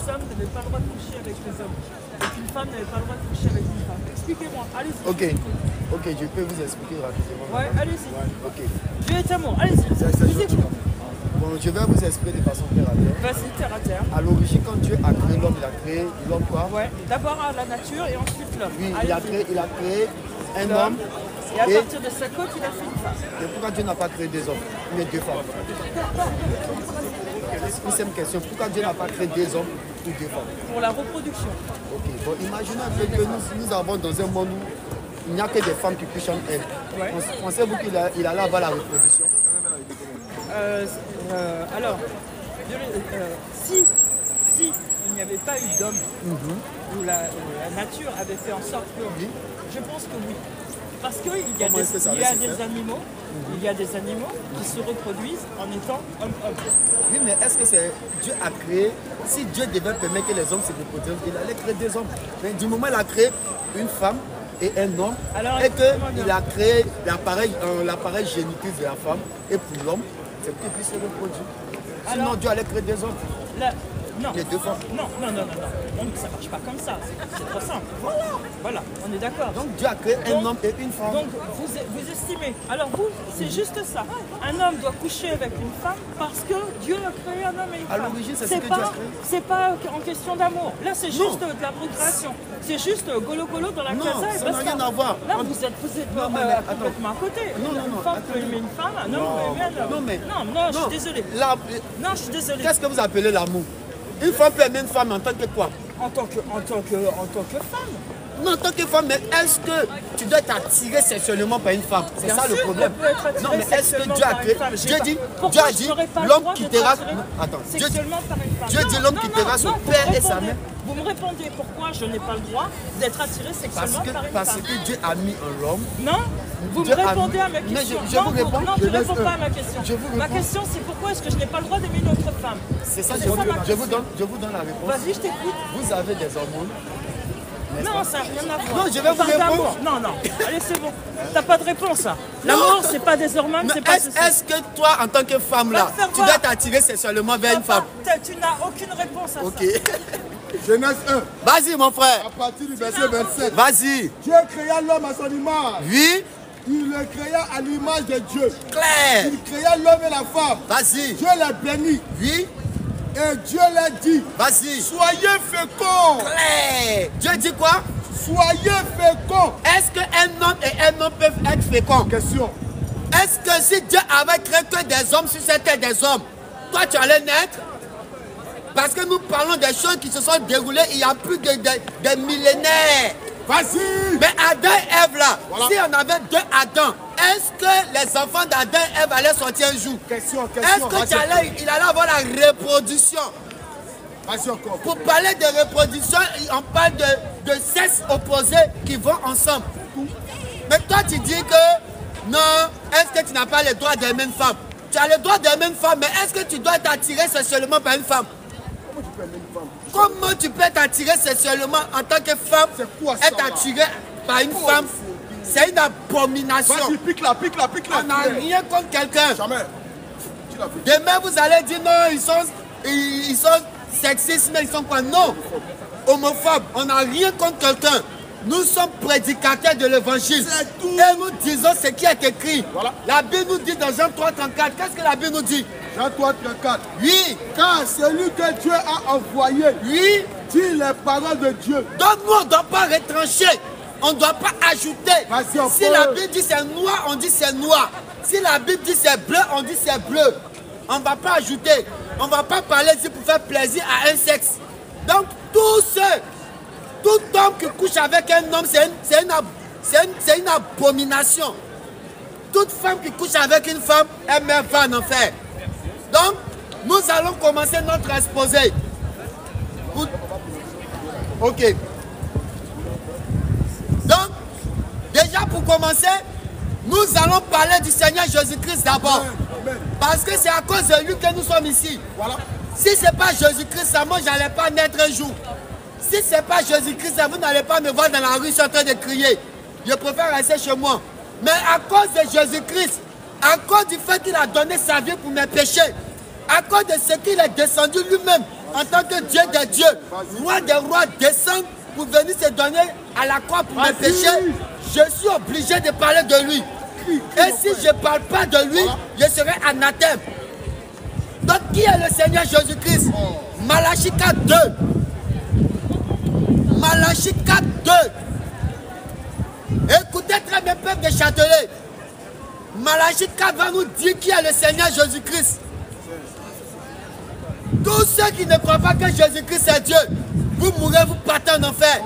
les hommes n'avaient pas le droit de coucher avec les hommes et qu'une femme n'avait pas le droit de coucher avec une femme. Expliquez-moi, allez-y. Ok, je peux vous expliquer rapidement. Ouais, allez-y. Ok. Dieu est amour, allez-y. Bon, je vais vous expliquer de façon terre à terre. Vas-y, terre à terre. À l'origine, quand Dieu a créé l'homme, il a créé l'homme quoi? Ouais, d'abord la nature et ensuite l'homme. Oui, il a créé un homme. Et à partir de sa côte, il a fait une femme. Et pourquoi Dieu n'a pas créé deux hommes, mais deux femmes? Une simple question. Pourquoi Dieu n'a pas créé deux hommes ou deux femmes? Pour la reproduction. Ok, bon, imaginez un peu que nous avons dans un monde où il n'y a que des femmes qui couchent entre elles. Ouais. Pensez-vous qu'il allait avoir la reproduction? Alors, si il n'y avait pas eu d'homme, où la nature avait fait en sorte que oui, je pense que oui. Parce qu'il y a des animaux, il y a des animaux qui se reproduisent en étant homme-homme. Oui, mais est-ce que c'est Dieu a créé, si Dieu devait permettre que les hommes se reproduisent, il allait créer des hommes. Mais du moment où il a créé une femme et un homme, et qu'il a créé l'appareil génitique de la femme, et pour l'homme, c'est pour qu'il puisse se reproduire. Sinon, Dieu allait créer des hommes. Non. Les deux femmes. Non. Donc ça ne marche pas comme ça. C'est trop simple. Voilà, on est d'accord. Donc Dieu a créé un homme et une femme. Donc vous estimez. Alors vous, c'est juste ça. Un homme doit coucher avec une femme parce que Dieu a créé un homme et une femme. À l'origine, c'est ce que Dieu a créé. C'est pas en question d'amour. Là, c'est juste de la procréation. C'est juste golo-golo dans la casa et basta. Ça n'a rien à voir. Là, vous êtes complètement à côté. Une femme peut aimer une femme, un homme peut aimer un homme. Non, je suis désolée. Non, je suis désolée. Qu'est-ce que vous appelez l'amour? Une femme peut aimer une femme en tant que quoi? En tant que femme. Non, en tant que femme, mais est-ce que tu dois t'attirer sexuellement par une femme? C'est ça le problème. Non, mais est-ce que Dieu a créé? Dieu a dit l'homme quittera. Attends, Dieu dit l'homme quittera son père et sa mère. Vous me répondez pourquoi je n'ai pas le droit d'être attiré sexuellement par une femme? Parce que Dieu a mis en l'homme. Non, vous me répondez à ma question. Je vous réponds. Non, tu ne réponds pas à ma question. Ma question, c'est pourquoi est-ce que je n'ai pas le droit d'aimer une autre femme? C'est ça, je vous donne la réponse. Vas-y, je t'écoute. Vous avez des hormones. Non, ça n'a rien à voir. Non, je vais vous répondre. Non. Allez, c'est bon. T'as pas de réponse, ça. L'amour, c'est pas des hormones, c'est pas ceci. Est-ce que toi, en tant que femme, là, tu dois t'attirer sexuellement vers une femme? Tu n'as aucune réponse à ça. Ok. Genèse 1. Vas-y, mon frère. À partir du verset 27. Vas-y. Dieu créa l'homme à son image. Oui. Il le créa à l'image de Dieu. Claire. Il créa l'homme et la femme. Vas-y. Dieu les bénit. Oui. Et Dieu leur dit. Vas-y. Soyez féconds. Claire. Dieu dit quoi? Soyez féconds. Est-ce qu'un homme et un homme peuvent être féconds? Question. Est-ce que si Dieu avait créé que des hommes sur cette terre, des hommes, toi tu allais naître? Parce que nous parlons des choses qui se sont déroulées il y a plus de millénaires. Vas-y. Mais Adam et Ève là, voilà. Si on avait deux Adam, est-ce que les enfants d'Adam et Ève allaient sortir un jour? Question. Est-ce qu'il allait avoir la reproduction? Encore. Pour parler de reproduction, on parle de sexes opposés qui vont ensemble. Mais toi tu dis que non, est-ce que tu n'as pas le droit d'aimer une femme? Tu as le droit d'aimer une femme, mais est-ce que tu dois t'attirer sexuellement par une femme? Comment tu peux t'attirer sexuellement en tant que femme? Être attiré par une femme, c'est une abomination. Vas-y, pique-la. On n'a rien contre quelqu'un. Jamais. Demain, vous allez dire non, ils sont sexistes, mais ils sont quoi? Non. Homophobes, on n'a rien contre quelqu'un. Nous sommes prédicateurs de l'évangile. Et nous disons ce qui est écrit. Voilà. La Bible nous dit dans Jean 3,34. Qu'est-ce que la Bible nous dit? Jean 3,34. Oui. Car celui que Dieu a envoyé, oui, dit les paroles de Dieu. Donc nous, on ne doit pas retrancher. On ne doit pas ajouter. Si la Bible dit c'est noir, on dit c'est noir. Si la Bible dit c'est bleu, on dit c'est bleu. On ne va pas ajouter. On ne va pas parler ici pour faire plaisir à un sexe. Donc tout homme qui couche avec un homme, c'est une abomination. Toute femme qui couche avec une femme, elle va en enfer. Donc, nous allons commencer notre exposé. Ok. Donc, déjà pour commencer, nous allons parler du Seigneur Jésus-Christ d'abord. Parce que c'est à cause de lui que nous sommes ici. Voilà. Si ce n'est pas Jésus-Christ, moi, je n'allais pas naître un jour. Si ce n'est pas Jésus-Christ, vous n'allez pas me voir dans la rue, je suis en train de crier. Je préfère rester chez moi. Mais à cause de Jésus-Christ, à cause du fait qu'il a donné sa vie pour mes péchés, À cause de ce qu'il est descendu lui-même en tant que Dieu des dieux, roi des rois, descend pour venir se donner à la croix pour mes péchés, je suis obligé de parler de lui. Et si je ne parle pas de lui, je serai anathème. Donc qui est le Seigneur Jésus-Christ? Malachie 4, 2. Malachie 4, 2. Écoutez très bien, peuple de Châtelet. Malachie 4 va nous dire qui est le Seigneur Jésus-Christ. Tous ceux qui ne croient pas que Jésus-Christ est Dieu, vous mourrez, vous partez en enfer.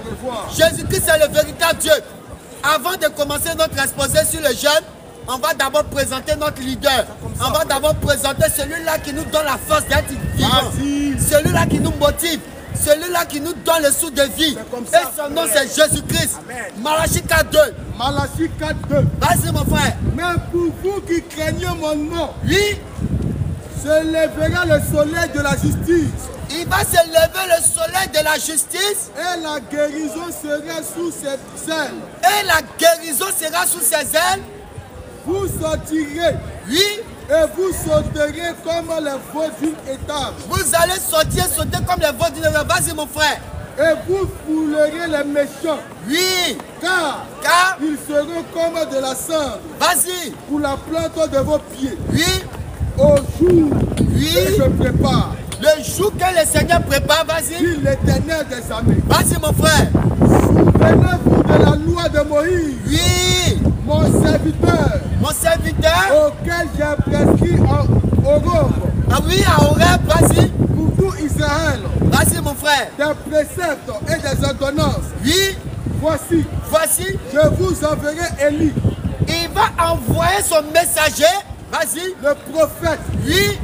Jésus-Christ est le véritable Dieu. Avant de commencer notre exposé sur le jeûne, on va d'abord présenter notre leader. On va d'abord présenter celui-là qui nous donne la force d'être vivant. Celui-là qui nous motive. Celui-là qui nous donne le souffle de vie. Et son nom c'est Jésus-Christ. Malachie 4, 2. Malachie 4, 2. Vas-y mon frère. Mais pour vous qui craignez mon nom, Oui, se lèvera le soleil de la justice. il va se lever le soleil de la justice. Et la guérison sera sous ses ailes. Et la guérison sera sous ses ailes. Vous sortirez Oui, et vous sauterez comme les veaux d'une étable. vous allez sortir, sauter comme les veaux d'une étable. Vas-y mon frère. Et vous foulerez les méchants, Oui, car ils seront comme de la cendre vas-y. pour la plante de vos pieds. Oui, Au jour Oui. que je prépare, le jour que le Seigneur prépare, vas-y. dit l'Éternel des armées. Vas-y mon frère. Souvenez-vous de la loi de Moïse, Oui, mon serviteur, mon serviteur. auquel j'ai prescrit au Horeb Ah oui, à Horeb, vas-y. pour tout Israël, Vas-y mon frère. des préceptes et des ordonnances. Oui, voici. Je vous enverrai Élie, Il va envoyer son messager. Vas-y. le prophète, Oui,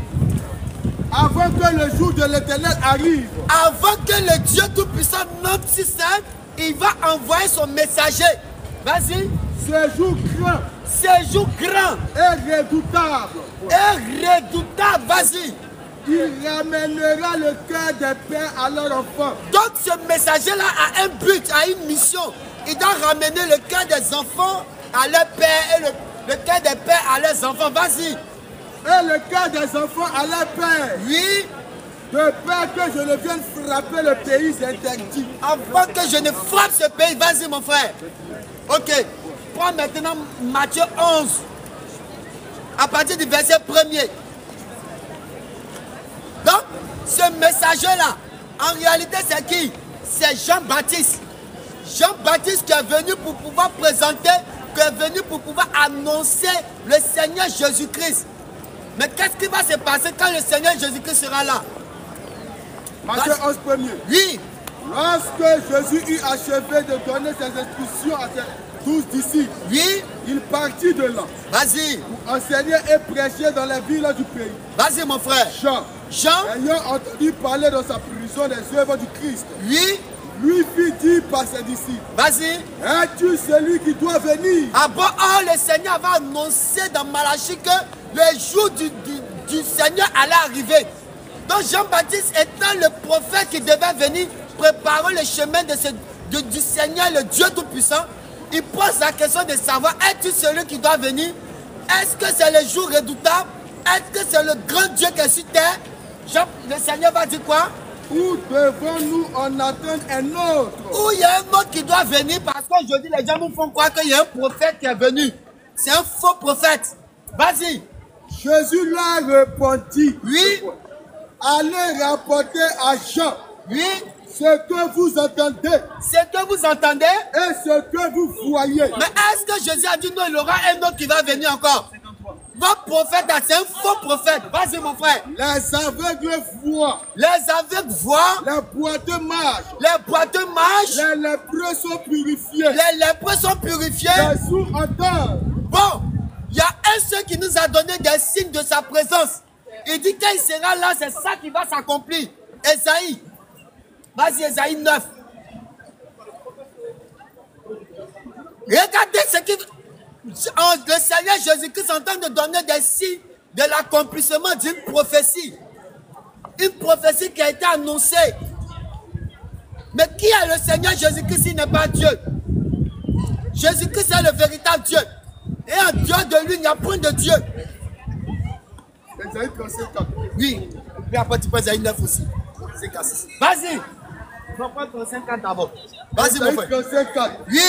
avant que le jour de l'Éternel arrive. avant que le Dieu Tout-Puissant, notre système, il va envoyer son messager. Vas-y. Ce jour grand C'est jour grand et redoutable, et redoutable. Vas-y. il ramènera le cœur des pères à leurs enfants. Donc ce messager-là a un but, a une mission. Il doit ramener le cœur des enfants à leur père et le cœur des pères à leurs enfants. Vas-y. Et le cœur des enfants à leur père, Oui, de peur que je ne vienne frapper le pays interdit. avant que je ne frappe ce pays. Vas-y mon frère. Ok. Prends maintenant Matthieu 11. À partir du verset 1er. Donc, ce messager-là, en réalité, c'est qui? C'est Jean-Baptiste. Jean-Baptiste qui est venu pour pouvoir présenter, qui est venu pour pouvoir annoncer le Seigneur Jésus-Christ. Mais qu'est-ce qui va se passer quand le Seigneur Jésus-Christ sera là? Matthieu 11 premier. Oui, Lorsque Jésus eut achevé de donner ses instructions à ses 12 disciples, oui, il partit de là vas-y, pour enseigner et prêcher dans les villes du pays. vas-y mon frère. Jean, Jean, ayant entendu parler dans sa prison des œuvres du Christ, oui, lui fit dire par ses disciples, vas-y. es-tu celui qui doit venir? Ah bon, oh, le Seigneur va annoncer dans Malachie que le jour du Seigneur allait arriver. Donc Jean-Baptiste étant le prophète qui devait venir préparer le chemin du Seigneur, le Dieu Tout-Puissant, il pose la question de savoir, es-tu celui qui doit venir? Est-ce que c'est le jour redoutable? Est-ce que c'est le grand Dieu qui est sur terre? Le Seigneur va dire quoi? Ou devons-nous en attendre un autre? Ou il y a un autre qui doit venir parce qu'aujourd'hui les gens nous font croire qu'il y a un prophète qui est venu. C'est un faux prophète. Vas-y. Jésus leur répondit, Oui, allez rapporter à Jean oui. ce que vous entendez C'est que vous entendez? et ce que vous voyez. Mais est-ce que Jésus a dit non, il y aura un autre qui va venir encore? Votre prophète, c'est un faux prophète. Vas-y mon frère. Les aveugles voient, Les aveugles voient, les boiteux marchent, les boiteux marchent, les lépreux sont purifiés, les lépreux sont purifiés. les sourds entendent. Bon, il y a un seul qui nous a donné des signes de sa présence. Il dit qu'il sera là, c'est ça qui va s'accomplir. Esaïe. Vas-y, Esaïe 9. Regardez ce qui... Le Seigneur Jésus-Christ est en train de donner des signes de l'accomplissement d'une prophétie. Une prophétie qui a été annoncée. Mais qui est le Seigneur Jésus-Christ s'il n'est pas Dieu? Jésus-Christ est le véritable Dieu. Et en dehors de lui, il n'y a point de Dieu. Esaïe 35. Oui. Puis après, tu peux Esaïe 9 aussi. C'est cassé. Vas-y. On va prendre 35 d'abord. Vas-y, mon frère. 35. Oui.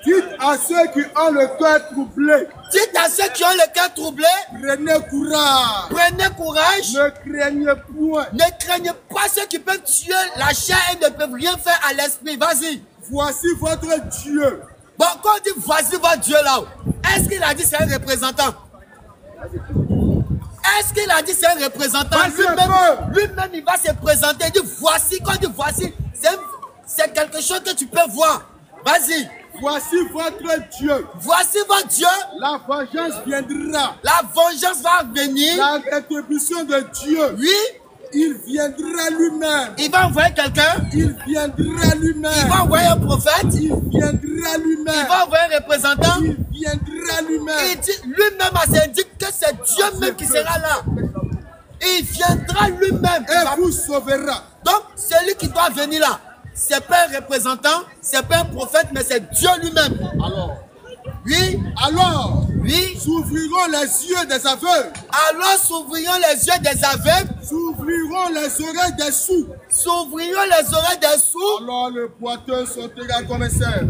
Dites à ceux qui ont le cœur troublé. Dites à ceux qui ont le cœur troublé. Prenez courage. Prenez courage. Ne craignez point. Ne craignez pas ceux qui peuvent tuer la chair et ne peuvent rien faire à l'esprit. Vas-y. Voici votre Dieu. Bon, quand on dit voici votre Dieu là-haut, est-ce qu'il a dit c'est un représentant? Est-ce qu'il a dit c'est un représentant? Lui-même, il va se présenter. Il dit voici. Quand il dit voici, c'est quelque chose que tu peux voir. Vas-y. Voici votre Dieu. Voici votre Dieu. La vengeance viendra. La vengeance va venir. La rétribution de Dieu. Oui. Il viendra lui-même. Il va envoyer quelqu'un. Il viendra lui-même. Il va envoyer un prophète. Il viendra lui-même. Il va envoyer un représentant. Il viendra lui-même. Il dit lui-même s'indique que c'est Dieu même qui sera là. Il viendra lui-même. Et vous sauvera. Donc, celui qui doit venir là, c'est pas un représentant, c'est pas un prophète, mais c'est Dieu lui-même. Alors, oui. Alors, oui. S'ouvriront les yeux des aveugles. Alors s'ouvriront les yeux des aveugles. S'ouvriront les oreilles des sourds. S'ouvriront les oreilles des sourds. Alors le boiteux sautera comme un cerf.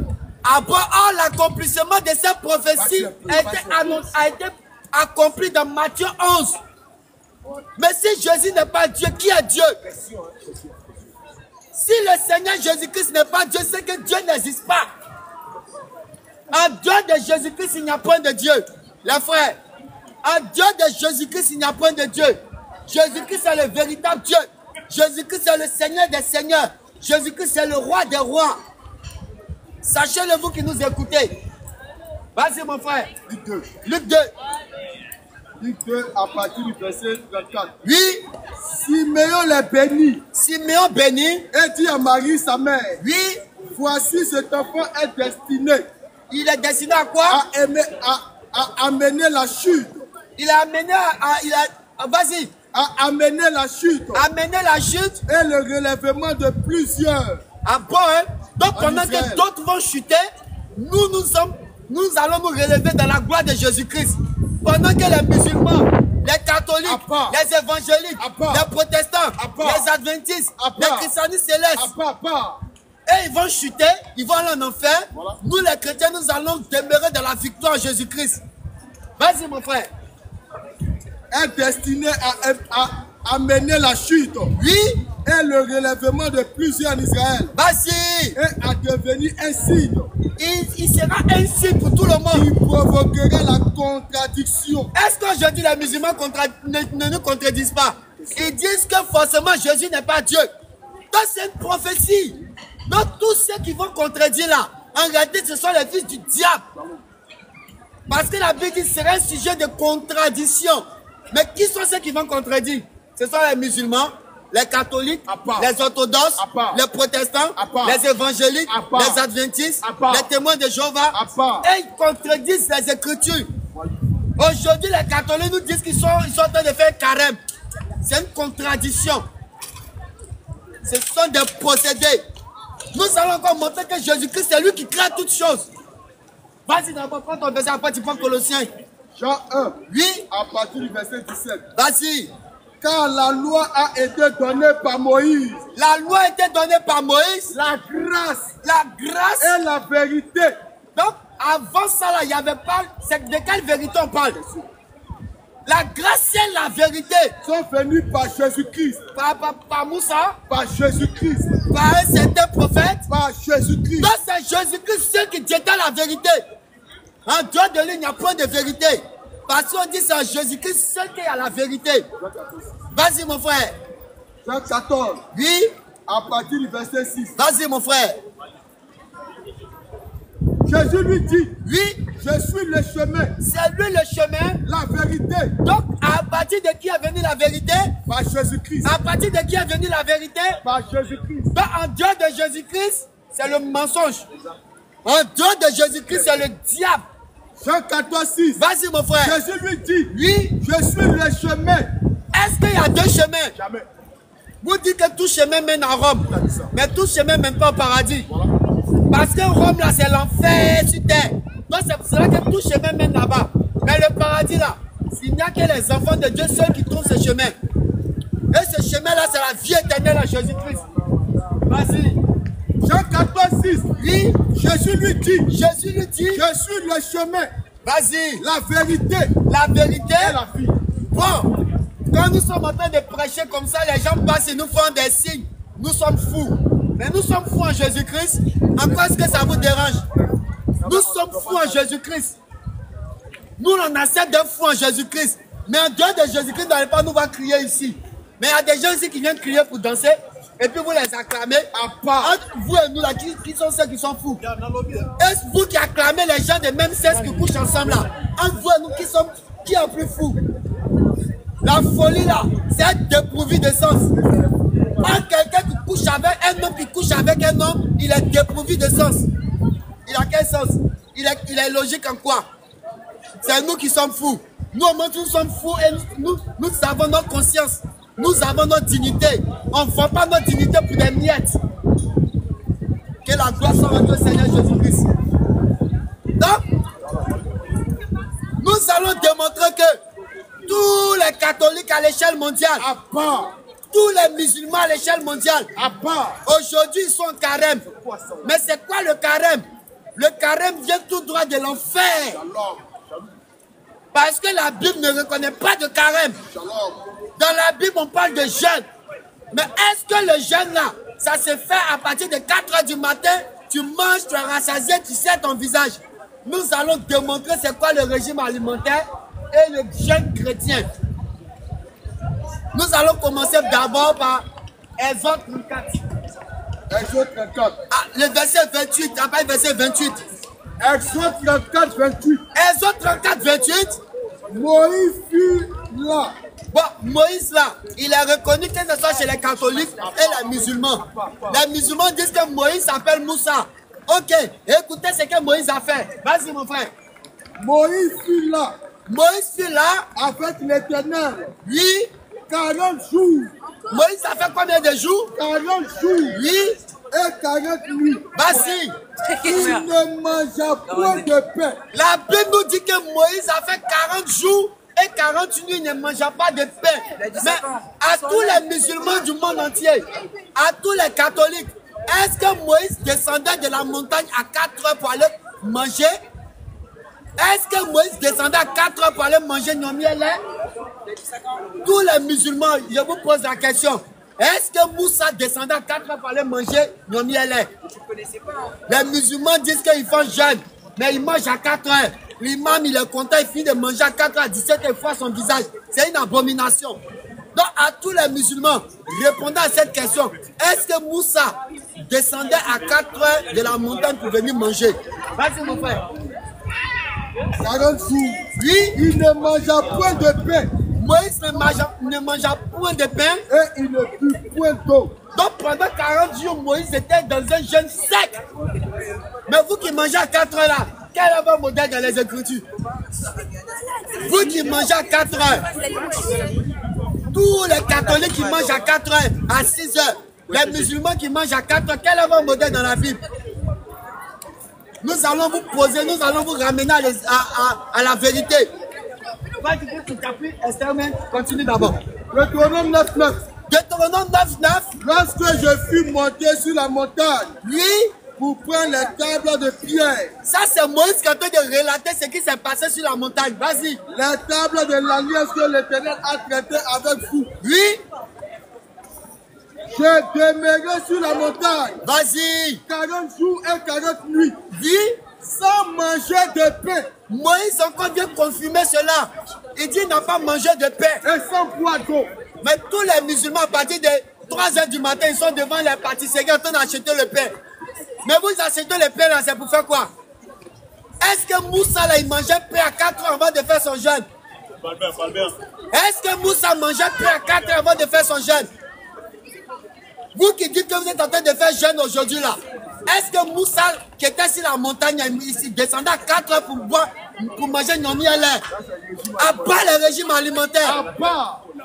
Après, l'accomplissement de cette prophétie a été accompli dans Matthieu 11. Mais si Jésus n'est pas Dieu, qui est Dieu? Si le Seigneur Jésus-Christ n'est pas Dieu, c'est que Dieu n'existe pas. En dehors de Jésus-Christ, il n'y a point de Dieu. Les frères, en dehors de Jésus-Christ, il n'y a point de Dieu. Jésus-Christ est le véritable Dieu. Jésus-Christ est le Seigneur des seigneurs. Jésus-Christ est le roi des rois. Sachez-le, vous qui nous écoutez. Vas-y, mon frère. Luc 2. Luc 2. Luc 2, à partir du verset 34. Oui. Siméon les bénit. Siméon bénit. Et dit à Marie, sa mère. Oui. Voici cet enfant est destiné. Il est destiné à quoi? À amener la chute. Il a amené vas-y. À amener la chute. Amener la chute. Et le relèvement de plusieurs. Ah bon, hein? Donc pendant que d'autres vont chuter, nous allons nous relever dans la gloire de Jésus-Christ. Pendant que les musulmans, les catholiques, les évangéliques, les protestants, les adventistes, les christianistes célestes, et ils vont chuter, ils vont aller en enfer. Voilà. Nous les chrétiens, nous allons demeurer dans la victoire en Jésus-Christ. Vas-y mon frère. Est destiné à amener la chute. Oui. Et le relèvement de plusieurs en Israël. Vas-y. Et à devenir un signe. Il sera un signe pour tout le monde. Il provoquera la contradiction. Est-ce qu'aujourd'hui les musulmans ne nous contredisent pas? Ils disent que forcément Jésus n'est pas Dieu. Donc c'est une prophétie. Donc tous ceux qui vont contredire là, en réalité ce sont les fils du diable. Parce que la Bible dit que c'est un sujet de contradiction. Mais qui sont ceux qui vont contredire? Ce sont les musulmans, les catholiques, les orthodoxes, les protestants, les évangéliques, les adventistes, les témoins de Jéhovah. Et ils contredisent les Écritures. Aujourd'hui, les catholiques nous disent qu'ils sont en train de faire carême. C'est une contradiction. Ce sont des procédés. Nous allons encore montrer que Jésus-Christ, c'est lui qui crée toutes choses. Vas-y d'abord, prends ton verset, après tu prends Colossiens. Jean 1. Oui. À partir du verset 17. Vas-y. Car la loi a été donnée par Moïse. La loi a été donnée par Moïse. La grâce. La grâce. Et la vérité. Donc, avant ça, là, il n'y avait pas... C'est de quelle vérité on parle? La grâce et la vérité sont venues par Jésus-Christ. Par Moussa. Par Jésus-Christ. Par un certain prophète. Par Jésus-Christ. Donc c'est Jésus-Christ seul qui détient la vérité. En dehors de lui, il n'y a point de vérité. Parce qu'on dit c'est Jésus-Christ seul qui a la vérité. Vas-y mon frère. Jean 14. Oui. À partir du verset 6. Vas-y mon frère. Jésus lui dit, oui, je suis le chemin. C'est lui le chemin. La vérité. Donc, à partir de qui est venue la vérité? Par Jésus-Christ. À partir de qui est venue la vérité? Par Jésus-Christ. Donc, en dehors de Jésus-Christ, c'est le mensonge. En dehors de Jésus-Christ, c'est le diable. Jean 14, 6. Vas-y, mon frère. Jésus lui dit, oui, je suis le chemin. Est-ce qu'il y a deux chemins? Jamais. Vous dites que tout chemin mène à Rome. Mais tout chemin ne mène pas au paradis. Voilà. Parce que Rome, là, c'est l'enfer sur terre. Donc, c'est pour cela que tout chemin mène là-bas. Mais le paradis, là, Il n'y a que les enfants de Dieu seuls qui trouvent ce chemin. Et ce chemin-là, c'est la vie éternelle à Jésus-Christ. Vas-y. Jean 14, 6. Oui. Jésus lui dit. Jésus lui dit. Je suis le chemin. Vas-y. La vérité. La vérité. Et la vie. Bon. Quand nous sommes en train de prêcher comme ça, les gens passent et nous font des signes. Nous sommes fous. Mais nous sommes fous en Jésus-Christ. En quoi est-ce que ça vous dérange? Nous sommes fous en Jésus-Christ. Nous, on accepte d'être fous en Jésus-Christ. Mais en dehors de Jésus-Christ, n'allez pas nous voir crier ici. Mais il y a des gens ici qui viennent crier pour danser. Et puis vous les acclamez. À part. Entre vous et nous, là, qui sont ceux qui sont fous? Est-ce vous qui acclamez les gens des mêmes sexes qui couchent ensemble là? Entre vous et nous, qui est plus fou? La folie là, c'est être dépourvu de sens. Quand quelqu'un qui couche avec un homme qui couche avec un homme, il est dépourvu de sens. Il a quel sens? Il est logique en quoi? C'est nous qui sommes fous. Nous, au moins, nous sommes fous et nous avons notre conscience. Nous avons notre dignité. On ne vend pas notre dignité pour des miettes. Que la gloire soit rendue au Seigneur Jésus-Christ. Donc, nous allons démontrer que tous les catholiques à l'échelle mondiale, à part, tous les musulmans à l'échelle mondiale, à part, aujourd'hui ils sont en carême. Mais c'est quoi le carême? Le carême vient tout droit de l'enfer. Parce que la Bible ne reconnaît pas de carême. Dans la Bible, on parle de jeûne. Mais est-ce que le jeûne là, ça se fait à partir de 4 h du matin, tu manges, tu es rassasié, tu sais ton visage? Nous allons démontrer c'est quoi le régime alimentaire et le jeûne chrétien. Nous allons commencer d'abord par Exode 34. Exode 34. Ah, le verset 28, après le verset 28. Exode 34, 28. Exode 34, 28. Moïse fut là. Bon, Moïse là, il est reconnu que ce soit chez les catholiques et les musulmans. Les musulmans disent que Moïse s'appelle Moussa. Ok, écoutez ce que Moïse a fait. Vas-y mon frère. Moïse fut là. Moïse fut là. Avec l'Éternel. Oui. 40 jours. Moïse a fait combien de jours? 40 jours. Oui. Et 40 nuits. Vas-y. Il ne mangea point de pain. La Bible nous dit que Moïse a fait 40 jours et 40 nuits, il ne mangea pas de pain. Mais à tous les musulmans du monde entier, à tous les catholiques, est-ce que Moïse descendait de la montagne à 4 heures pour aller manger? Est-ce que Moïse descendait à 4 heures pour aller manger Nomi et lait? Tous les musulmans, je vous pose la question. Est-ce que Moussa descendait à 4 heures pour aller manger Nomi et lait? Les musulmans disent qu'ils font jeûne, mais ils mangent à 4 heures. L'imam, il est content, il finit de manger à 4 heures, à 17 heures, fois son visage. C'est une abomination. Donc, à tous les musulmans, répondez à cette question. Est-ce que Moussa descendait à 4 heures de la montagne pour venir manger? Vas-y, mon frère. 40 jours. Oui. Il ne mangea point de pain. Moïse ne mangea point de pain. Et il ne but point d'eau. Donc pendant 40 jours, Moïse était dans un jeûne sec. Mais vous qui mangez à 4 heures là, quel est votre modèle dans les Écritures? Vous qui mangez à 4 heures. Tous les catholiques qui mangent à 4 heures, à 6 heures. Les musulmans qui mangent à 4 heures, quel est votre modèle dans la Bible? Nous allons vous poser, nous allons vous ramener à la vérité. Continue d'abord. Deutéronome 9:9. Deutéronome 9:9. Lorsque je fus monté sur la montagne, oui, pour prendre les tables de pierre. Ça, c'est Moïse qui est en train de relater ce qui s'est passé sur la montagne. Vas-y. Les tables de l'alliance que l'Éternel a traité avec vous. Oui. Je demeurai sur la montagne. Vas-y. 40 jours et 40 nuits. Oui. Sans manger de pain. Moïse encore vient confirmer cela. Il dit qu'il n'a pas mangé de pain. Et sans boire d'eau. Mais tous les musulmans, à partir de 3 heures du matin, ils sont devant les pâtisseries en train d'acheter le pain. Mais vous achetez le pain là, c'est pour faire quoi? Est-ce que Moussa là, il mangeait pain à 4 heures avant de faire son jeûne? Est-ce que Moussa mangeait pain à 4 heures avant de faire son jeûne? Vous qui dites que vous êtes en train de faire jeûne aujourd'hui là, est-ce que Moussa qui était sur la montagne ici descendait à 4 heures pour manger Nomi et lait? À part le régime alimentaire,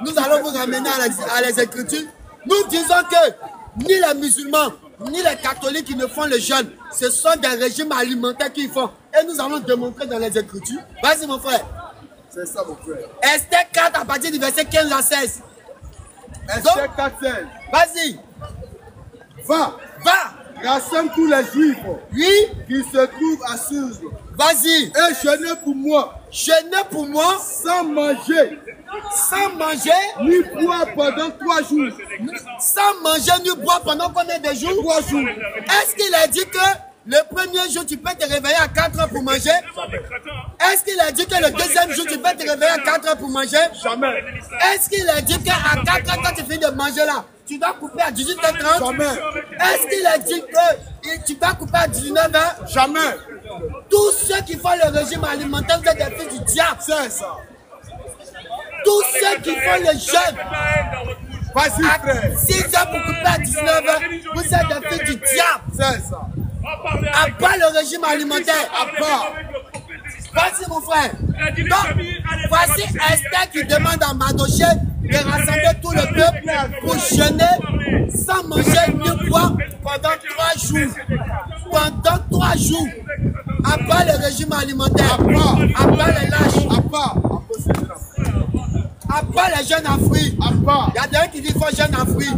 nous allons vous ramener à les Écritures. Nous disons que ni les musulmans, ni les catholiques qui ne font le jeûne, ce sont des régimes alimentaires qu'ils font. Et nous allons démontrer dans les Écritures. Vas-y mon frère. C'est ça, mon frère. Esther 4 à partir du verset 15 à 16. Esther 4, 16. Vas-y. Va. Rassemble tous les Juifs qui se trouvent à Suse. Vas-y. Et jeûnez pour moi. Jeûnez pour moi. Sans manger. Sans manger. Ni boire pendant 3 jours. Sans manger ni boire pendant combien de jours? 3 jours. Est-ce qu'il a dit que le premier jour tu peux te réveiller à 4 heures pour manger? Est-ce qu'il a dit que le deuxième jour tu peux te réveiller à 4 heures pour manger? Jamais. Est-ce qu'il a dit qu'à 4 heures quand tu finis de manger là, tu dois couper à 18h30? Jamais. Est-ce qu'il a dit que tu dois couper à 19h? Jamais. Tous ceux qui font le régime alimentaire, vous êtes des fils du diable. C'est ça. Tous ceux qui font le jeûne Vas-y, frère. 6 heures pour couper à 19h, vous êtes des fils du diable. C'est ça. À part le régime alimentaire, À part. Vas-y mon frère. Donc, voici Esther qui demande à Mardoché de rassembler tout le peuple pour jeûner sans manger ni boire pendant 3 jours. Pendant 3 jours. À part le régime alimentaire, à part les lâches, à part les jeunes à fruits. Il y a des gens qui disent qu'il faut jeûne à fruits.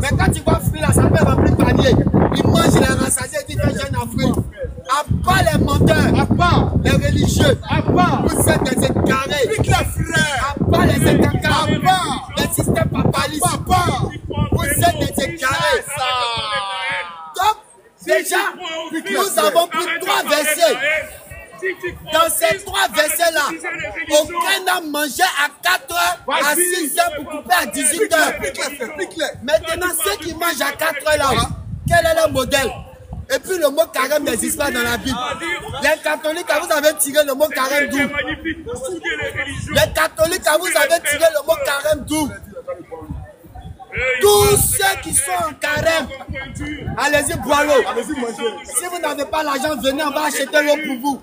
Mais quand tu vois fruits là, ça peut remplir le panier. Ils mangent les rassasiés et disent qu'il faut jeûne à fruits. À part les menteurs, à part les religieux, à part vous êtes des égarés, à part les écarts, à part les systèmes papalistes, à part vous êtes des égarés. Donc, déjà, nous avons pris 3 versets. Dans ces 3 versets-là, aucun n'a mangé à 4 heures, à 6 heures pour couper à 18 heures. Maintenant, ceux qui mangent à 4 heures là, quel est le modèle? Et puis le mot carême n'existe pas dans la Bible. Les catholiques, vous avez tiré le mot carême d'où? Les catholiques, vous avez tiré le mot carême d'où? Tous ceux qui sont en carême, allez-y boire l'eau. Si vous n'avez pas l'argent, venez, on va acheter l'eau pour vous.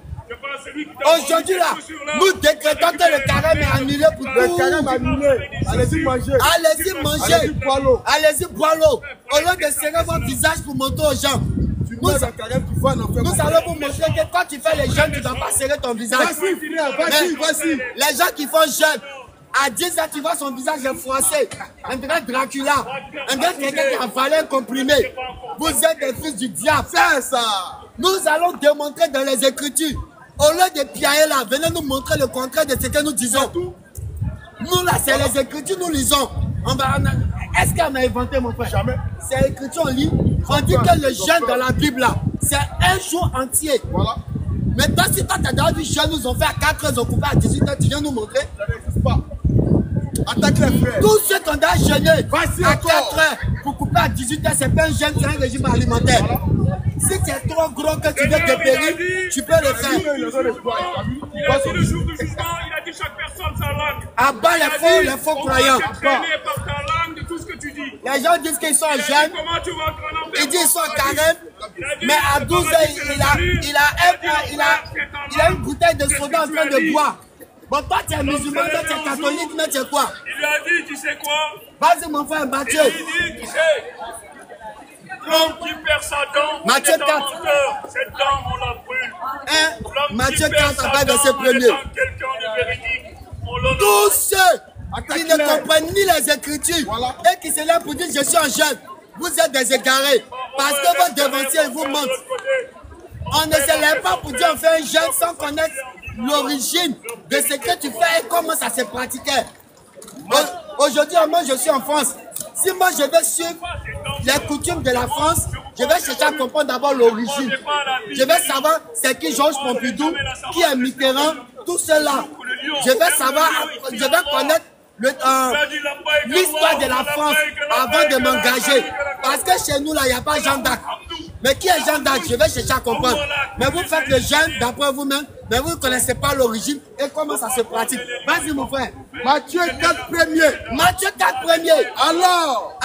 Aujourd'hui là, nous décrétons que le carême est annulé pour tout. Le carême est annulé. Allez-y manger. Allez-y manger. Allez-y boire l'eau. Allez-y boire l'eau. Au lieu de serrer votre visage pour montrer aux gens. Nous allons vous montrer que quand tu fais les jeûnes, tu ne dois pas serrer ton visage. Vas-y. Les gens qui font jeûne, à 10 ans, tu vois son visage est froissé. Un grand Dracula. Un grand quelqu'un qui a avalé un comprimé. Vous êtes des fils du diable. C'est ça. Nous allons démontrer dans les Écritures. Au lieu de piailler là, venez nous montrer le contraire de ce que nous disons. Nous là, c'est les Écritures, nous lisons. Est-ce qu'on a inventé, mon frère? Jamais. C'est l'écriture, on lit. On dit que le jeûne dans la Bible là, c'est un jour entier. Voilà. Maintenant, si toi tu as déjà vu jeûne, nous ont fait à 4 heures, ils ont coupé à 18 heures, tu viens nous montrer? Ça n'existe pas. Attaque les frères. Tous ceux qui ont déjà jeûné à 4 heures pour couper à 18 heures, c'est pas un jeûne, c'est un régime alimentaire. Voilà. Si tu es trop gros que tu veux te périr, tu peux le faire. Il a dit le jour du jugement, il a dit chaque personne sa langue. Abat les faux croyants. Par ta langue de tout ce que tu dis. Les gens disent qu'ils sont jeunes. Ils disent qu'ils sont en carême. Mais à 12 ans, il a une bouteille de soda en train de boire. Bon, toi, tu es musulman, toi, tu es catholique, mais tu es quoi? Il lui a dit, tu sais quoi? Vas-y, mon frère Mathieu. Il dit, tu sais, l'homme qui perd sa dent, Matthieu 4. Cette dent, on la brûle. Matthieu 4, après verset 1er. Tous ceux qui ne comprennent ni les Écritures et qui se lèvent pour dire je suis en jeûne, vous êtes des égarés. Parce que votre devancier vous montre. On ne se lève pas pour dire on fait un jeûne sans connaître l'origine de ce que tu fais et comment ça se pratiquait. Aujourd'hui, moi je suis en France. Si moi je vais suivre les coutumes de la France, je vais chercher à comprendre d'abord l'origine. Je vais savoir c'est qui Georges Pompidou, qui est Mitterrand, tout cela. Je vais savoir, je vais connaître l'histoire de la France avant de m'engager. Parce que chez nous là, il n'y a pas Jeanne d'Arc. Mais qui est Jeanne d'Arc? Je vais chercher à comprendre. Mais vous faites le jeûne d'après vous-même, mais vous ne connaissez pas l'origine et comment ça se pratique. Vas-y mon frère. Matthieu 4 premier. Matthieu 4 premier. Alors,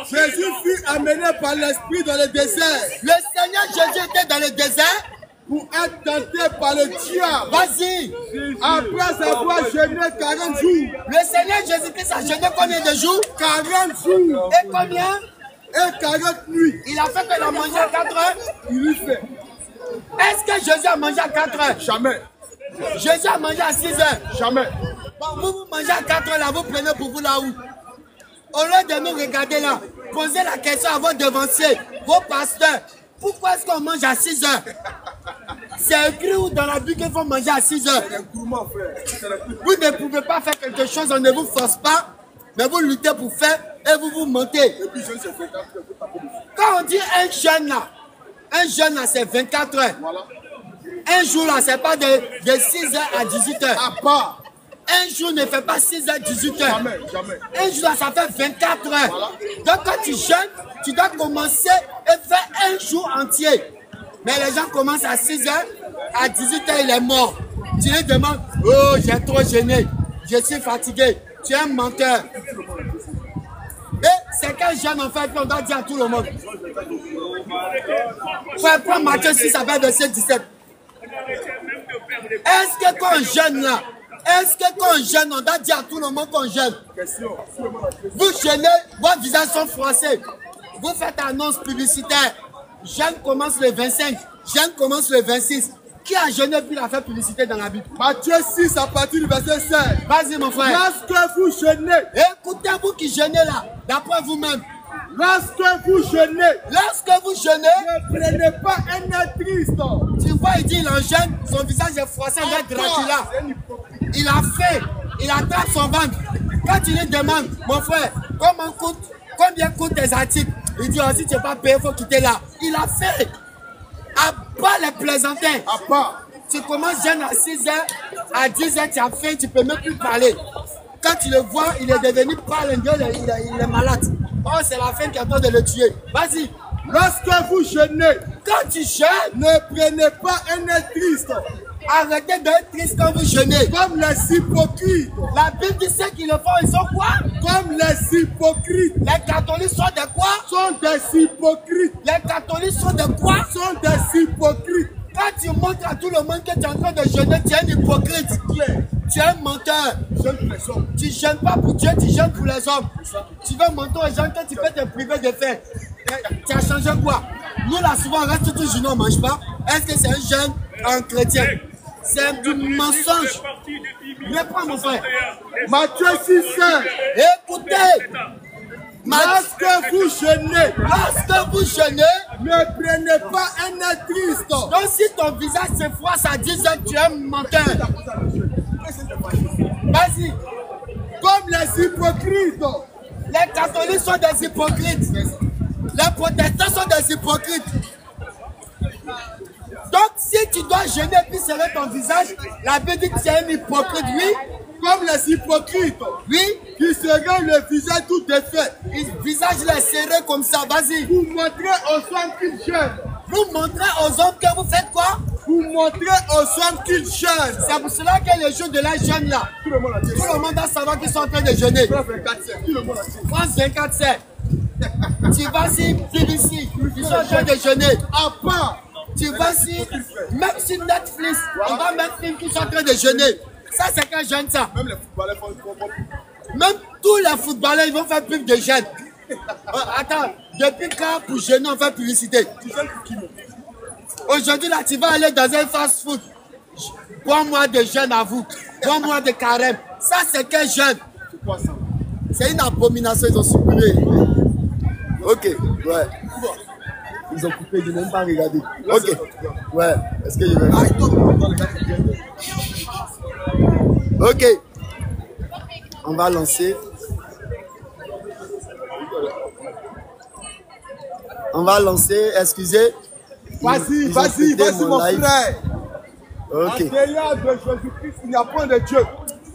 Jésus fut amené par l'Esprit dans le désert. Le Seigneur Jésus était dans le désert pour être tenté par le diable. Vas-y. Après avoir jeûné 40 jours. Le Seigneur Jésus-Christ a jeûné combien de jours? 40 jours. Et combien? Et 40 nuits. Il a fait qu'il a mangé à 4 heures. Il lui fait. Est-ce que Jésus a mangé à 4 heures? Jamais. Jésus a mangé à 6 heures. Jamais. Bon, vous mangez à 4 heures là, vous prenez pour vous là où? Au lieu de nous regarder là, posez la question à vos devanciers, vos pasteurs. Pourquoi est-ce qu'on mange à 6 heures? C'est écrit où dans la Bible qu'il faut manger à 6 heures? Vous ne pouvez pas faire quelque chose, on ne vous force pas, mais vous luttez pour faire et vous mentez. Quand on dit un jeûne là c'est 24 heures. Un jour là, c'est pas de 6 heures à 18 heures. À part. Un jour ne fait pas 6 heures, 18 heures. Jamais, jamais. Un jour là, ça fait 24 heures. Voilà. Donc quand tu jeûnes, tu dois commencer et faire un jour entier. Mais les gens commencent à 6 heures, à 18 heures, il est mort. Tu lui demandes, oh, j'ai trop jeûné, je suis fatigué. Tu es un menteur. Et c'est quel jeûne en fait qu'on doit dire à tout le monde. Faut prendre Matthieu 6 à verset 17. Est-ce que quand on jeûne là, on doit dire à tout le monde qu'on jeûne? Vous jeûnez, vos visages sont froissés. Vous faites annonce publicitaire. Jeûne commence le 25, jeûne commence le 26. Qui a jeûné puis a fait publicité dans la Bible? Matthieu 6 à partir du verset 16. Vas-y mon frère. Lorsque vous jeûnez. Écoutez-vous qui jeûnez là, d'après vous-même. Lorsque vous jeûnez. Ne prenez pas un air triste. Tu vois, il dit, il en jeûne, son visage est froissé avec Dracula. Il a faim, il attrape son ventre. Quand tu lui demandes, mon frère, combien coûtent tes articles? Il dit, oh, si tu n'es pas payé, il faut quitter là. Il a faim. À part les plaisantins. À part. Tu commences jeune à 6 heures, à 10 heures, tu as faim, tu ne peux même plus parler. Quand tu le vois, il est devenu pâle, il est malade. Oh, c'est la faim qui est en train de le tuer. Vas-y. Lorsque vous jeûnez, quand tu jeûnes, ne prenez pas un air triste. Arrêtez d'être triste quand vous jeûnez. Comme les hypocrites. La Bible dit ceux qui le font, ils sont quoi? Comme les hypocrites. Les catholiques sont de quoi? Sont des hypocrites. Les catholiques sont de quoi? Sont des hypocrites. Quand tu montres à tout le monde que tu es en train de jeûner, tu es un hypocrite. Tu es un menteur. Tu ne jeûnes pas pour Dieu, tu jeûnes pour les hommes. Tu veux mentir aux gens que tu peux te priver de faire. Tu as changé quoi? Nous là souvent on reste toujours jeûner, on ne mange pas. Est-ce que c'est un jeûne en chrétien? C'est du mensonge. Viens prendre mon frère. Matthieu 6. Écoutez. Lorsque vous jeûnez, ne prenez pas un air triste. Donc si ton visage se froisse à 10 heures, tu es un menteur. Vas-y. Comme les hypocrites. Les catholiques sont des hypocrites. Les protestants sont des hypocrites. Donc si tu dois jeûner puis serrer ton visage, la Bible dit que tu es un hypocrite, oui. Comme les hypocrites, oui, qui serrent le visage tout défait. Le visage est serré comme ça, vas-y. Vous montrez aux hommes qu'ils jeûnent. Vous montrez aux hommes que vous faites quoi? Vous montrez aux hommes qu'ils jeûnent. C'est pour cela que les jours de la jeûne là, tout le monde doit savoir qu'ils sont en train de jeûner. France 24/7. Tu vas sur BBC, ils sont en train de jeûner. À part. Tu vas sur, même sur Netflix, on va mettre film qui sont en train de jeûner. Ça, c'est qu'un jeûne, ça. Même les footballeurs font. Même tous les footballeurs, ils vont faire pub de jeûne. Attends, depuis quand pour jeûner, on fait publicité? Aujourd'hui, là, tu vas aller dans un fast-food. Bois-moi de jeûne à vous. Bois-moi de carême. Ça, c'est quel jeûne? C'est quoi ça? C'est une abomination, ils ont supprimé. Ok, ouais. Ils ont coupé, ils n'ont même pas regardé. Ok, ouais. Est-ce que je vais... Ok. On va lancer. Excusez. Vas-y, mon frère. Ok. Derrière de Jésus-Christ, il n'y a point de Dieu.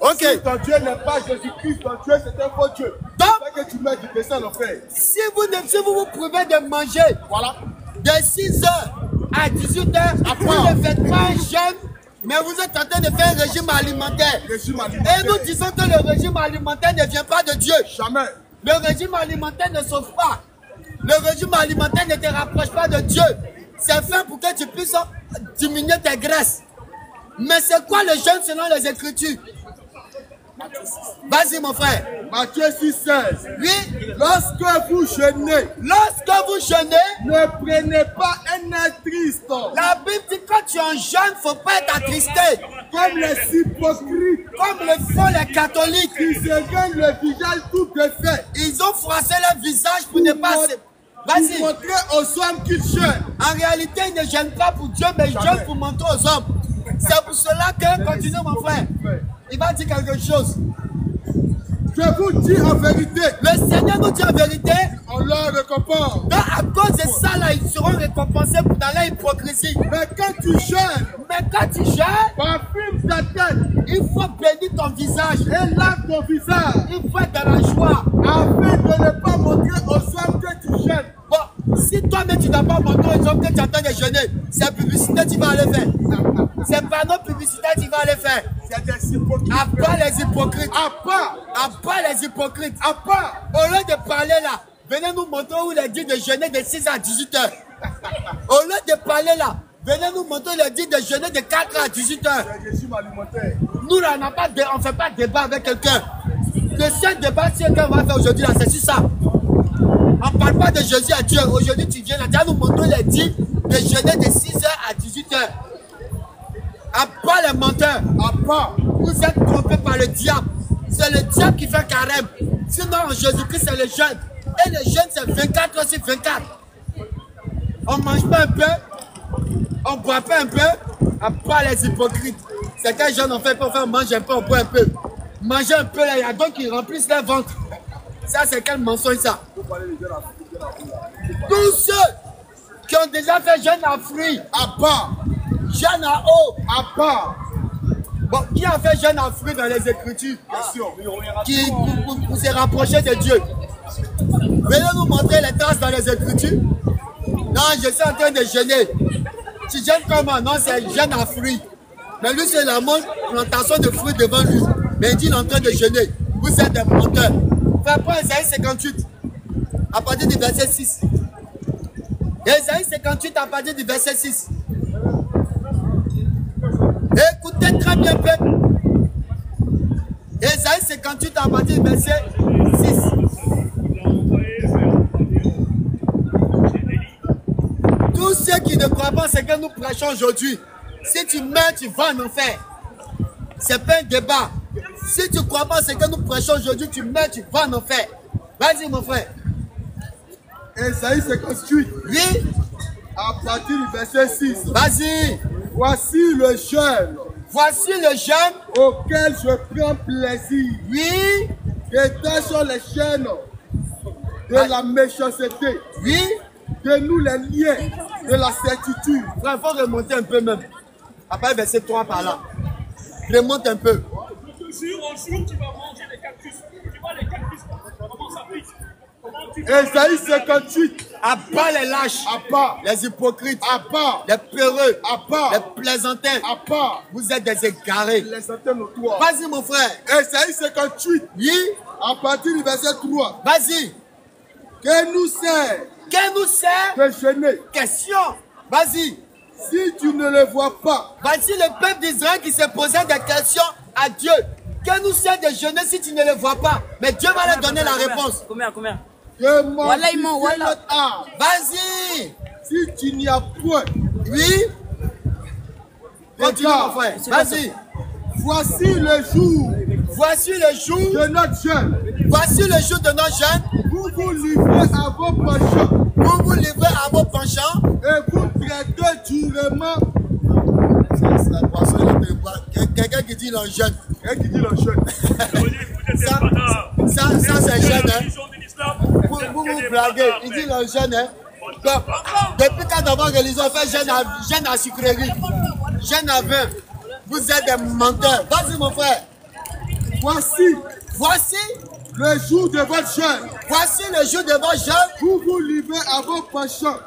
Ok. Si ton Dieu n'est pas Jésus-Christ, ton Dieu c'est un faux Dieu. Donc, que tu mets du dessin en fait. Si vous vous privez de manger, voilà, de 6 heures à 18 heures, vous ne faites pas un jeûne, mais vous êtes en train de faire un régime alimentaire. Et nous disons que le régime alimentaire ne vient pas de Dieu. Jamais. Le régime alimentaire ne sauve pas. Le régime alimentaire ne te rapproche pas de Dieu. C'est fait pour que tu puisses diminuer tes graisses. Mais c'est quoi le jeûne selon les Écritures? Vas-y, mon frère. Matthieu 6, 16. Oui. Lorsque vous jeûnez, ne prenez pas un air triste. La Bible dit que quand tu es en jeûne, il ne faut pas être attristé. Comme les hypocrites, comme le font les catholiques. Qui se gagnent le visage tout défait. Ils ont froissé leur visage pour ne pas se... Vas-y. Pour montrer aux hommes qu'ils jeûnent. En réalité, ils ne gênent pas pour Dieu, mais ils jeûnent pour montrer aux hommes. C'est pour cela que, continue mon frère, il va dire quelque chose. Je vous dis en vérité. Le Seigneur nous dit en vérité. On leur récompense. Donc à cause de ça, là, ils seront récompensés dans leur hypocrisie. Mais quand tu jeûnes, parfume ta tête. Il faut bénir ton visage. Et lave ton visage. Il faut être dans la joie. Afin de ne pas montrer aux hommes que tu jeûnes. Bon, si toi-même tu n'as pas montré aux hommes que tu es en train de jeûner, c'est publicité, tu vas aller faire. C'est pas nos publicités, tu vas aller faire. C'est des hypocrites. À part les hypocrites. À part les hypocrites. Au lieu de parler là, venez nous montrer où il est dit de jeûner de 6 à 18 heures. Au lieu de parler là, venez nous montrer où il est dit de jeûner de 4 à 18 heures. Nous là, on ne fait pas de débat avec quelqu'un. Le seul débat qu'on va faire aujourd'hui là, c'est sur ça. On ne parle pas de Jésus à Dieu. Aujourd'hui, tu viens là, tu vas nous montrer où il est dit de jeûner de 6 heures à 18 heures. À part les menteurs, vous êtes trompés par le diable. C'est le diable qui fait carême. Sinon, en Jésus-Christ, c'est le jeûne. Et le jeûne, c'est 24 heures sur 24. On ne mange pas un peu, on ne boit pas un peu, à part les hypocrites. C'est qu'un jeûne, on fait pas, on mange un peu, on boit un peu. Manger un peu, là, il y a d'autres qui remplissent leur ventre. Ça, c'est quel mensonge, ça? Tous ceux qui ont déjà fait jeûne à fruits, à part. Jeûne à eau, à part. Bon, qui a fait jeûne à fruits dans les Écritures? Qui pour se rapprocher de Dieu. Venez nous montrer les traces dans les Écritures. Non, je suis en train de jeûner. Tu jeûnes comment? Non, c'est jeûne à fruits. Mais lui, c'est la plantation de fruits devant lui. Mais il dit qu'il est en train de jeûner. Vous êtes des menteurs. Fais pas Ésaïe 58, à partir du verset 6. Ésaïe 58, à partir du verset 6. Écoutez très bien, peuple. Ésaïe 58 à partir du verset 6. Tous ceux qui ne croient pas ce que nous prêchons aujourd'hui, si tu meurs, tu vas en enfer. Ce n'est pas un débat. Si tu ne crois pas ce que nous prêchons aujourd'hui, tu meurs, tu vas en enfer. Vas-y, mon frère. Ésaïe 58. Oui. À partir du verset 6. Vas-y. Voici le jeûne. Voici le jeûne auquel je prends plaisir. Oui. Détachons les chaînes de la méchanceté. Oui. De nous les liens de la certitude. Frère, il faut remonter un peu même. Après verset 3 par là. Remonte un peu. Je te jure, un jour tu vas manger des cactus. Tu vois les cactus, comment ça pique? Ésaïe 58. À part les lâches, à part les hypocrites, à part les peureux, à part les plaisantins, à part vous êtes des égarés. Les notoires. Vas-y, mon frère. Ésaïe 58. Oui. À partir du verset 3. Vas-y. Que nous sert? Que nous sert de jeûner? Question. Vas-y. Si tu ne le vois pas. Voici le peuple d'Israël qui se posait des questions à Dieu. Que nous sert de jeûner si tu ne le vois pas? Mais Dieu va leur donner la réponse. Combien? Vas-y. Si tu n'y as point. Oui. Continue, mon frère. Vas-y. Voici le jour. Voici le jour de notre jeûne. Voici le jour de notre jeûne. Vous vous livrez à vos penchants. Vous vous livrez à vos penchants. Et vous traitez durement. Quelqu'un qui dit le jeûne. Quelqu'un qui dit le jeûne. ça c'est jeûne. Hein. Vous blaguez. Il dit le jeûne. Hein. Donc, depuis quand dans votre religion, on fait jeûne à sucrerie, jeûne à vin. Vous êtes des menteurs. Vas-y, mon frère. Voici le jour de votre jeûne. Voici le jour de votre jeûne. Vous vous livrez à vos penchants.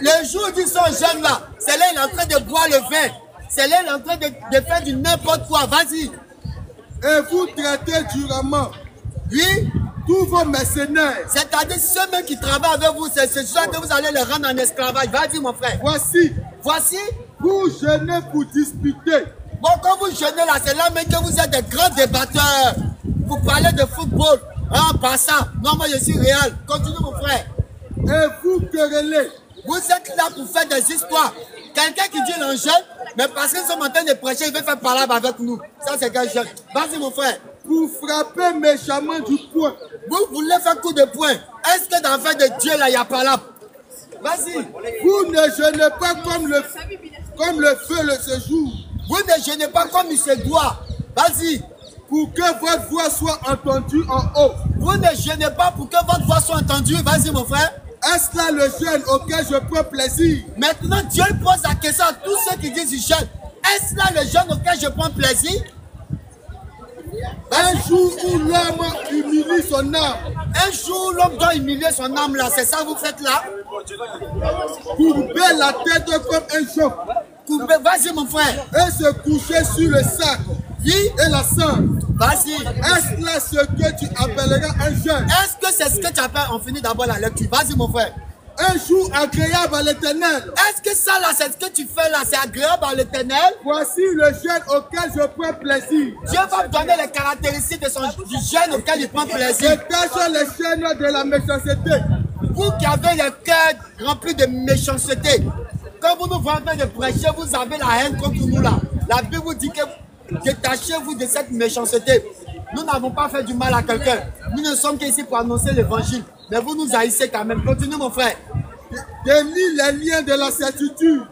Le jour du son jeûne là, c'est là il est en train de boire le vin. C'est là il est en train de faire du n'importe quoi. Vas-y. Et vous traitez durement. Oui. Tous vos mercenaires. C'est-à-dire ceux-mêmes qui travaillent avec vous, c'est ce soir que vous allez les rendre en esclavage. Vas-y, mon frère. Voici. Voici. Vous jeûnez pour disputer. Bon, quand vous jeûnez là, c'est là même que vous êtes des grands débatteurs. Vous parlez de football. Ah, pas ça. Non, moi je suis réel. Continue mon frère. Et vous querellez. Vous êtes là pour faire des histoires. Quelqu'un qui dit le jeûne, mais parce qu'ils sont en train de prêcher, il veut faire parler avec nous. Ça, c'est quel jeûne? Vas-y, mon frère. Pour frapper méchamment du poing. Vous voulez faire coup de poing. Est-ce que dans l'affaire de Dieu, là, il n'y a pas là? Vas-y. Vous ne jeûnez pas comme le feu le séjour. Vous ne jeûnez pas comme il se doit. Vas-y. Pour que votre voix soit entendue en haut. Vous ne jeûnez pas pour que votre voix soit entendue. Vas-y, mon frère. Est-ce là le jeûne auquel je prends plaisir? Maintenant, Dieu pose la question à tous ceux qui disent du jeûne. Est-ce là le jeûne auquel je prends plaisir? Un jour où l'homme humilie son âme. Un jour, l'homme doit humilier son âme là. C'est ça que vous faites là? Courber la tête comme un job. Vas-y, mon frère. Et se coucher sur le sac. Oui. Et la sang. Vas-y. Est-ce là ce que tu appelleras un jeûne? Est-ce que c'est ce que tu appelles? On finit d'abord la lecture. Vas-y, mon frère. Un jour agréable à l'Éternel. Est-ce que ça là, c'est ce que tu fais là, c'est agréable à l'Éternel? Voici le jeûne auquel je prends plaisir. Dieu va me donner les caractéristiques du jeûne auquel il prend plaisir. Détache les chaînes de la méchanceté. Vous qui avez le cœur rempli de méchanceté, quand vous nous voyez en train de prêcher, vous avez la haine contre nous là. La Bible vous dit que détachez-vous de cette méchanceté. Nous n'avons pas fait du mal à quelqu'un. Nous ne sommes qu'ici pour annoncer l'évangile. Mais vous nous haïssez quand même. Continue, mon frère. Délie les liens de la certitude.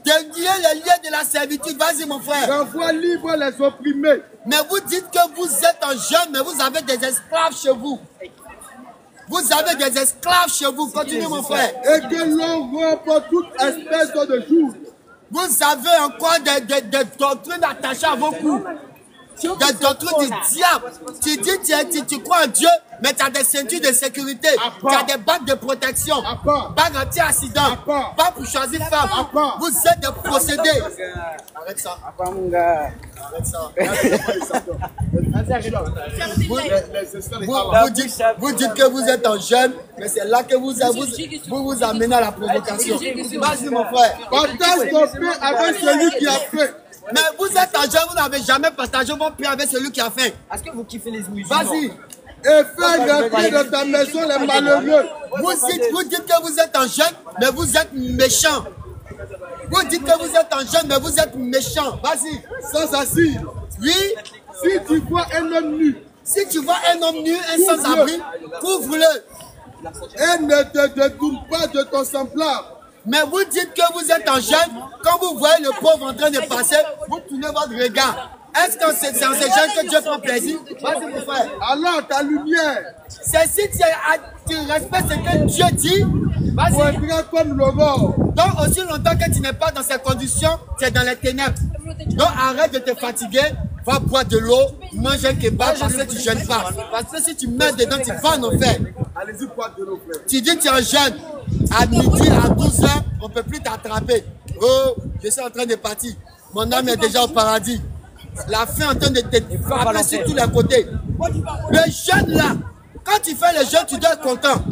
Délier les liens de la servitude. Vas-y, mon frère. Renvoie libre les opprimés. Mais vous dites que vous êtes un jeune, mais vous avez des esclaves chez vous. Vous avez des esclaves chez vous. Continue, mon frère. Et que l'on rompe toute espèce de jour. Vous avez encore des doctrines attachées à vos coups. Des doctrines du diable. Tu dis, tu crois en Dieu, mais tu as des ceintures de sécurité. Tu as des bagues de protection. Bagues anti-accident. Pas pour choisir femme. Vous êtes des procédés. Arrête ça. Arrête ça. Vous dites que vous êtes un jeune, mais c'est là que vous amenez à la provocation. Vas-y, mon frère. Partage ton pain avec celui qui a fait. Mais vous êtes un jeune, vous n'avez jamais partagé votre pain avec celui qui a faim. Est-ce que vous kiffez les musulmans? Vas-y. Et fais rentrer dans ta maison les malheureux. Vous dites que vous êtes un jeune, mais vous êtes méchant. Vous dites que vous êtes un jeune, mais vous êtes méchant. Vas-y. Sans assis. Oui. Si tu vois un homme nu. Si tu vois un homme nu, un sans-abri, couvre-le. Et ne te détourne pas de ton semblable. Mais vous dites que vous êtes un jeune, quand vous voyez le pauvre en train de passer, vous tournez votre regard. Est-ce que c'est dans ces jeunes que Dieu prend plaisir? Vas-y, mon frère. Alors ta lumière. C'est si tu respectes ce que Dieu dit, vas-y. Poindra comme l'aurore. Donc aussi longtemps que tu n'es pas dans ces conditions, tu es dans les ténèbres. Donc arrête de te fatiguer, va boire de l'eau, mange un kebab parce que tu ne jeûnes pas. Parce que si tu mets dedans, tu vas en enfer. Allez-y, boire de l'eau, frère. Tu dis tu es un jeune, à midi, à 12 heures, on ne peut plus t'attraper. Oh, je suis en train de partir. Mon âme est déjà au paradis. La faim est en train de te frapper sur tous les côtés. Le jeûne là, quand tu fais le jeûne, tu dois être content.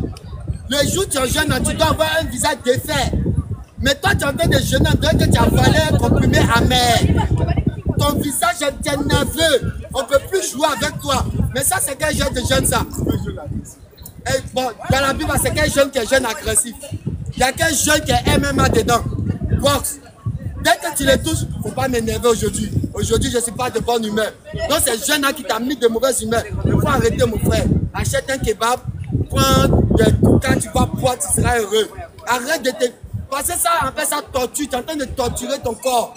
Le jour où tu es jeune, tu dois avoir un visage défait. Mais toi, tu es en train de jeûner, on dirait que tu as avalé un comprimé amer. Ton visage est nerveux. On ne peut plus jouer avec toi. Mais ça, c'est quel jeune de jeune, ça? Et bon, dans la Bible, c'est quel jeune qui est jeune agressif? Il y a quel jeune qui est MMA dedans? Boxe. Dès que tu les touches, il ne faut pas m'énerver aujourd'hui. Aujourd'hui, je ne suis pas de bonne humeur. Donc, c'est jeune là qui t'a mis de mauvaise humeur. Il faut arrêter, mon frère. Achète un kebab, prends des coca, tu vas boire, tu seras heureux. Arrête de te... Parce que ça, en fait, ça torture. Tu es en train de torturer ton corps.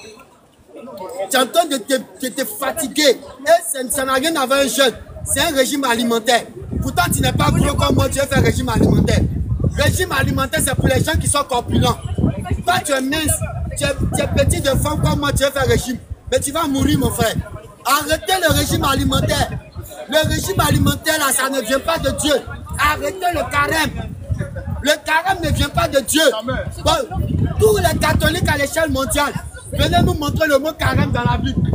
Tu es en train de te fatiguer. Et ça n'a rien à voir avec un jeûne. C'est un régime alimentaire. Pourtant, tu n'es pas gros comme moi, tu veux faire un régime alimentaire. Régime alimentaire, c'est pour les gens qui sont corpulents. Toi, tu es mince, tu es petit de femme comme moi, tu veux faire un régime. Mais tu vas mourir, mon frère. Arrêtez le régime alimentaire. Le régime alimentaire, là, ça ne vient pas de Dieu. Arrêtez le carême. Le carême ne vient pas de Dieu. Bon, tous les catholiques à l'échelle mondiale, venez nous montrer le mot carême dans la Bible.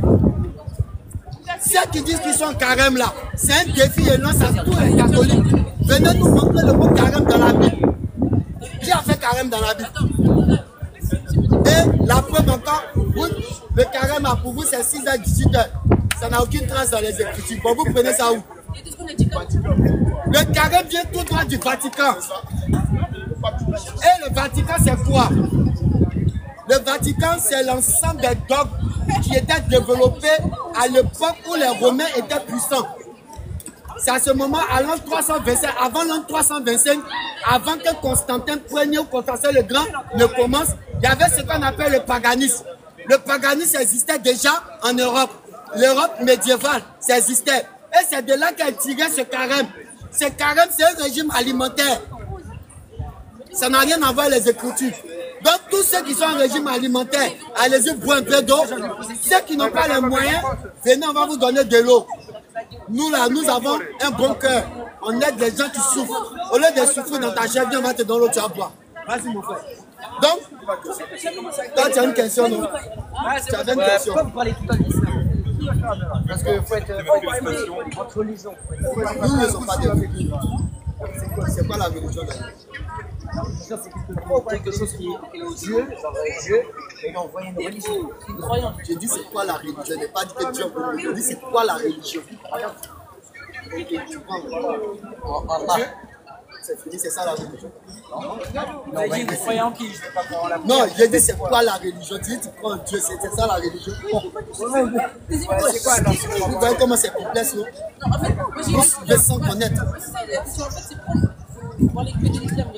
Ceux qui disent qu'ils sont en carême là, c'est un défi et lance à tous les catholiques. Venez nous montrer le mot carême dans la Bible. Qui a fait carême dans la Bible? Et la preuve encore, Le carême, pour vous, c'est 6h, 18h. Ça n'a aucune trace dans les Écritures. Bon, vous prenez ça où? Le carême vient tout droit du Vatican. Et le Vatican, c'est quoi? Le Vatican, c'est l'ensemble des dogmes qui étaient développés à l'époque où les Romains étaient puissants. C'est à ce moment, à l'an 325, avant l'an 325, avant que Constantin Ier ou Constantin le Grand ne commence, il y avait ce qu'on appelle le paganisme. Le paganisme existait déjà en Europe. L'Europe médiévale, ça existait. Et c'est de là qu'a tiré ce carême. Ce carême, c'est un régime alimentaire. Ça n'a rien à voir avec les Écritures. Donc, tous ceux qui sont en régime alimentaire, allez-y boire un peu d'eau. Ceux qui n'ont pas les moyens, venez, on va vous donner de l'eau. Nous, là, nous avons un bon cœur. On aide les gens qui souffrent. Au lieu de souffrir dans ta chair, viens, on va te donner l'eau, tu vas boire. Vas-y, mon frère. Donc, toi, tu as une question, non? Tu as une question. Pourquoi vous parlez tout le temps d'islam? Parce qu'il faut être entre religions. Nous ne sommes pas des religions. C'est quoi la religion d'ailleurs? C'est quelque chose qui est Dieu, genre Dieu, et on voit une religion, une croyance. J'ai dit c'est quoi la religion? Je n'ai pas dit que Dieu est religion. J'ai dit c'est quoi la religion? Tu prends Allah. C'est fini, c'est ça la religion? Non, j'ai une croyance qui, je ne vais pas prendre la. Non, j'ai dit c'est quoi la religion? Tu dis tu prends Dieu, c'est ça la religion? C'est quoi alors? Vous voyez comment c'est complexe, non? Non, en fait, moi j'ai Je sens connaître. la question, en fait, c'est pour les que de l'islam.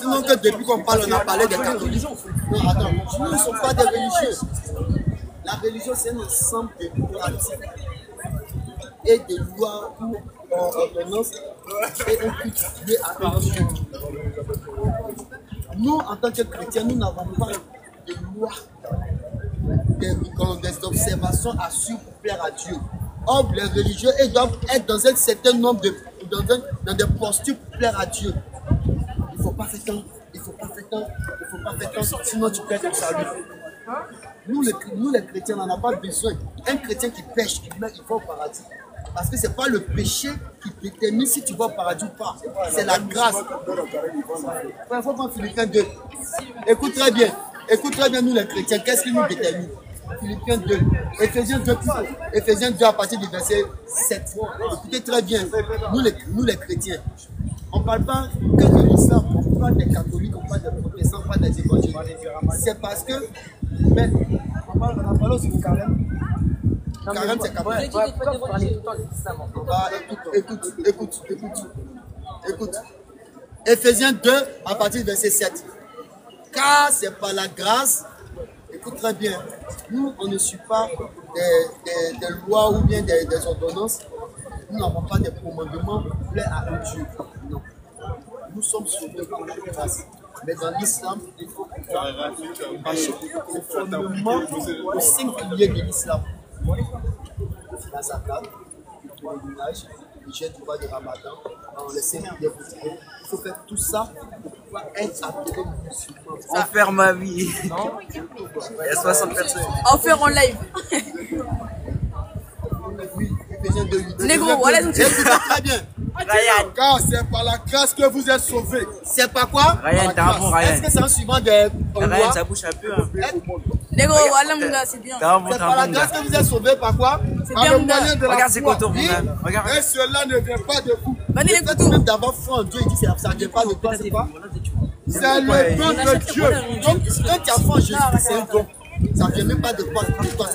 Sinon que depuis qu'on parle, on a parlé des catholiques. Non, attends, nous ne sommes pas des religieux. La religion, c'est un ensemble de pratiques et de lois ou ordonnances et un culte lié à un Dieu. Nous, en tant que chrétiens, nous n'avons pas de lois, des observations à suivre pour plaire à Dieu. Or, les religieux, ils doivent être dans un certain nombre dans des postures pour plaire à Dieu. Il ne faut pas faire tant, il ne faut pas faire tant, il ne faut pas faire tant, sinon tu perds ton salut. Nous les chrétiens, on n'en a pas besoin. Un chrétien qui pêche, il va au paradis. Parce que ce n'est pas le péché qui détermine si tu vas au paradis ou pas. C'est la grâce. Il faut prendre Philippiens 2. Écoute très bien, nous les chrétiens, qu'est-ce qui nous détermine? Philippiens 2, Éphésiens 2, Éphésiens 2 à partir du verset 7. Écoutez très bien, nous les chrétiens, on ne parle pas que de l'islam, on parle des catholiques, on parle des protestants, on parle des évangéliques. C'est parce que, mais, on parle aussi du carême. Carême, c'est catholique. Écoute. Éphésiens 2 à partir du verset 7. Car c'est par la grâce. Écoute très bien, nous on ne suit pas des lois ou bien des ordonnances, nous n'avons pas des commandements pour plaire à un Dieu. Non. Nous sommes sauvés par la grâce. Mais dans l'islam, il faut marcher conformément aux 5 piliers de l'islam. La zakat, le pèlerinage, le jeûne du mois de Ramadan, les 5 piliers quotidiens. Il faut faire tout ça pour pouvoir être appelé musulman. On ferme ma vie. Non. Il y a 60 personnes. En faire en live. Oui, Éphésiens 2:8. Négro, voilà tout. Très bien. Ryan. Car c'est par la grâce que vous êtes sauvés. C'est pas quoi? Ryan, t'as un bon Ryan. Est-ce que c'est en suivant des Ryan, lois? ça bouge un peu. Hein. Négro, voilà mon gars, c'est bien. T'as un bon C'est par la grâce que vous êtes sauvés par quoi? C'est Par bien le mon gars. moyen de la Regarde, c'est quoi ton Oui. problème? Regarde. Et cela ne vient pas de vous. Venez les Le fait couteaux. même d'avoir foi en Dieu, il dit que ça ne vient pas de toi, c'est quoi? C'est le don de Dieu. Donc, quand tu as foi en Jésus, c'est un don. Ça ne vient même pas de toi, c'est pas de toi.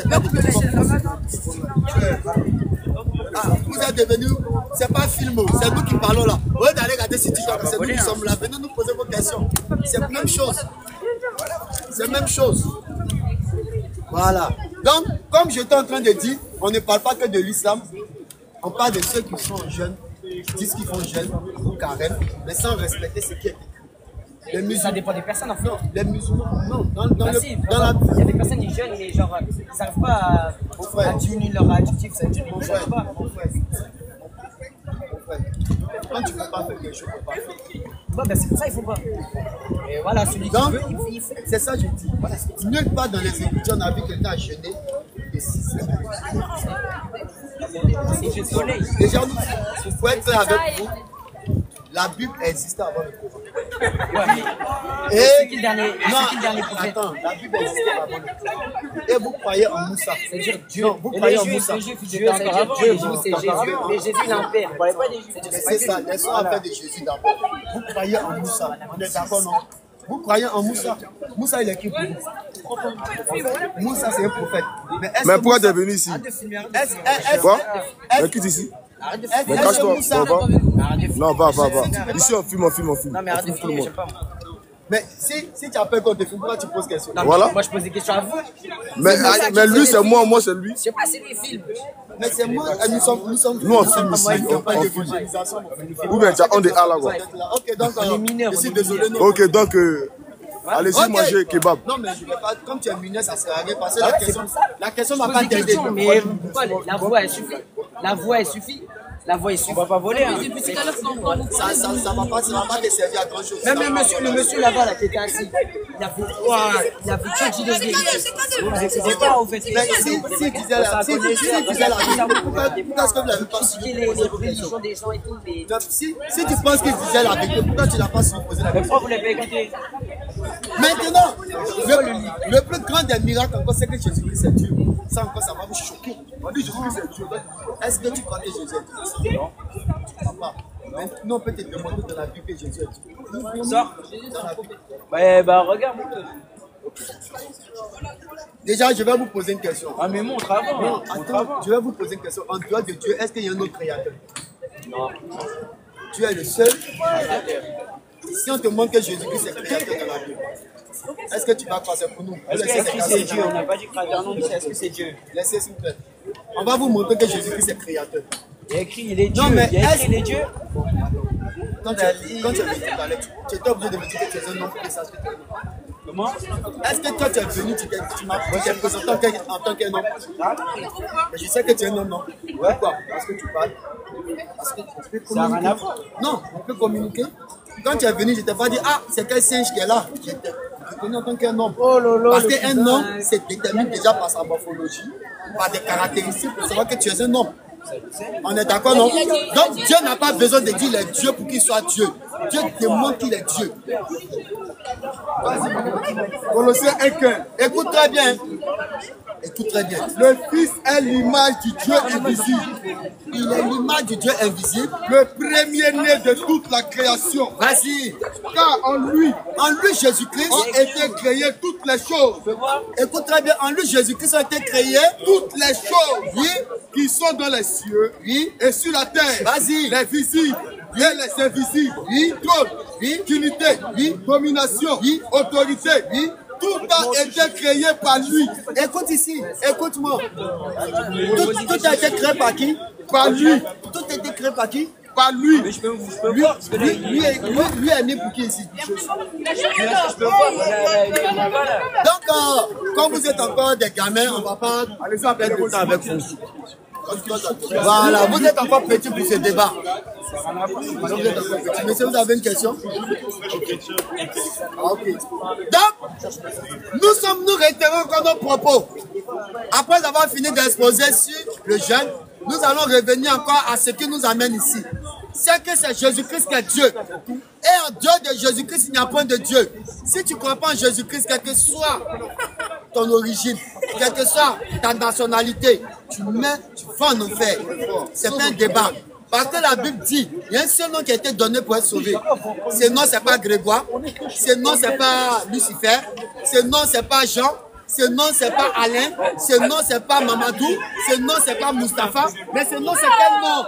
Ah, vous êtes devenus, c'est pas un film, c'est nous qui parlons là. Au lieu d'aller regarder si tu c'est nous qui sommes là. Venez nous poser vos questions. C'est la même chose. C'est la même chose. Voilà. Donc, comme j'étais en train de dire, on ne parle pas que de l'islam. On parle de ceux qui sont jeunes, qui disent qu'ils font jeûne ou carême, mais sans respecter ce qui est écrit. Les musulmans, Ça dépend des personnes en fait. les musulmans, non, dans la... Il y a des personnes qui jeunes, mais genre, ils n'arrivent pas à diminuer leur adjectif, ça diminuer. Mon frère, mon frère. Quand tu ne peux pas faire quelque chose, tu ne peux pas faire. Bon, ben c'est pour ça qu'il ne faut pas. Et voilà, celui qui Donc, veut, il fait. c'est ça que je dis. Voilà. Nulle part dans les Écritures, on a vu quelqu'un jeûner de 6 semaines. C'est le soleil. Déjà, il faut être clair avec vous. La Bible existait avant le Coran. C'est qui le dernier prophète? Attends, la Bible existait avant le Coran. Et vous croyez en Moussa. C'est-à-dire Dieu. Non, vous croyez en Moussa. Dieu, c'est Jésus, mais Jésus l'empire. Vous ne parlez pas des Juifs. C'est ça, laissons affaire de Jésus d'abord. Vous croyez en Moussa. On est d'accord, non? Vous croyez en Moussa. Moussa, il est qui pour vous? Moussa, c'est un prophète. Mais pourquoi tu es venu ici? Quoi? Mais quitte ici. Mais cache-toi. Non, va. Ici, on filme. Non, mais arrête de filmer, j'aime pas moi. Mais si tu as peur qu'on te filme, pourquoi tu poses question? Voilà. Moi, je pose des questions à vous. Mais lui, c'est moi c'est lui. Je sais pas, c'est des films. Mais c'est moi, nous sommes Nous, on filme ici. On filme. Ou bien, tu as on est à la voix. Ok, donc, On est mineurs. je suis désolé. Non. Ok, donc, allez-y manger kebab. Non, mais je vais pas, comme tu es mineur, ça sert à rien. Parce que la question Je m'a pose pas des aidé. questions, mais la voix, elle suffit. La voix, elle suffit. On va pas voler. Hein. Depuis tout à l'heure, c'est encore beaucoup. Ça va pas te servir à grand chose. Même le monsieur là-bas, là, qui était assis, il a fait que dire des vérités. Vous n'excusez pas, en fait. Mais si tu disais la vérité, pourquoi est-ce que vous l'avez pas suivi? Les religions des gens et tout. Si tu penses qu'il disait la vérité, pourquoi tu l'as pas supposé la vérité? Pourquoi vous l'avez écouté? Maintenant, le plus grand des miracles encore, c'est que Jésus-Christ est Dieu. Ça encore, ça va vous choquer. On dit Jésus-Christ est Dieu. Est-ce que tu crois que Jésus est Dieu? Non. Maintenant, on peut te demander dans la Bible que Jésus est Dieu. Sors. Dans la Bible. Bah regarde. Déjà, je vais vous poser une question. Ah mais montre avant. Non, attends, je vais vous poser une question. En dehors de Dieu, est-ce qu'il y a un autre créateur? Non. Tu es le seul créateur. Si on te montre que Jésus-Christ est créateur dans la Bible, est-ce que tu vas passer pour nous? Est-ce que c'est Dieu? On n'a pas dit créateur, non, est-ce que c'est Dieu? Laissez s'il vous plaît. On va vous montrer que Jésus-Christ est créateur. Il y a écrit, il est Dieu. Non, mais il y a écrit, il est Dieu. Quand tu es venu tout à l'heure, tu étais obligé de me dire que tu es un homme pour que ça se fait. Comment? Est-ce que toi tu es venu, tu m'as présenté en tant qu'un homme? Mais je sais que tu es un homme, non? Pourquoi? Parce que tu parles. Parce que tu peux communiquer. Non, on peut communiquer. Quand tu es venu, je t'ai pas dit, ah, c'est quel singe qui est là. Je t'ai connu en tant qu'un homme. Parce qu'un homme se détermine déjà par sa morphologie, par des caractéristiques pour savoir que tu es un homme. On est d'accord, non? Donc Dieu n'a pas besoin de dire qu'il est Dieu pour qu'il soit Dieu. Dieu démontre qu'il est Dieu. Colossiens 1:15. Écoute très bien. Écoute très bien. Le Fils est l'image du Dieu invisible. Il est l'image du Dieu invisible. Le premier-né de toute la création. Vas-y. Car en lui Jésus-Christ ont été créées toutes les choses. Écoute très bien. En lui, Jésus-Christ a été créé. Toutes les choses, Oui. qui sont dans les cieux, Oui. et sur la terre. Vas-y. Les visibles et les invisibles. Oui. Trône, Oui. dignité, Oui. domination, Oui. autorité. Oui. Tout a été créé par lui. Écoute ici. Écoute-moi. Tout a été créé par qui? Par lui. Tout a été créé par qui? Par lui. Lui est né pour qui ici? Donc, quand vous êtes encore des gamins, on ne va pas perdre de temps avec vous. Voilà, vous êtes encore petit pour ce débat. Monsieur, vous avez une question? Ok. Donc, nous réitérons encore nos propos. Après avoir fini d'exposer sur le jeûne, nous allons revenir encore à ce qui nous amène ici. C'est que c'est Jésus-Christ qui est Dieu. Et en dehors de Jésus-Christ, il n'y a point de Dieu. Si tu crois pas en Jésus-Christ, quelle que soit ton origine, quelle que soit ta nationalité, tu vas en enfer. C'est pas un débat. Parce que la Bible dit, il y a un seul nom qui a été donné pour être sauvé. Ce nom, c'est pas Grégoire. Ce nom, c'est pas Lucifer. Ce nom, c'est pas Jean. Ce nom, c'est pas Alain. Ce nom, c'est pas Mamadou. Ce nom, c'est pas Mustapha. Mais ce nom, c'est quel nom?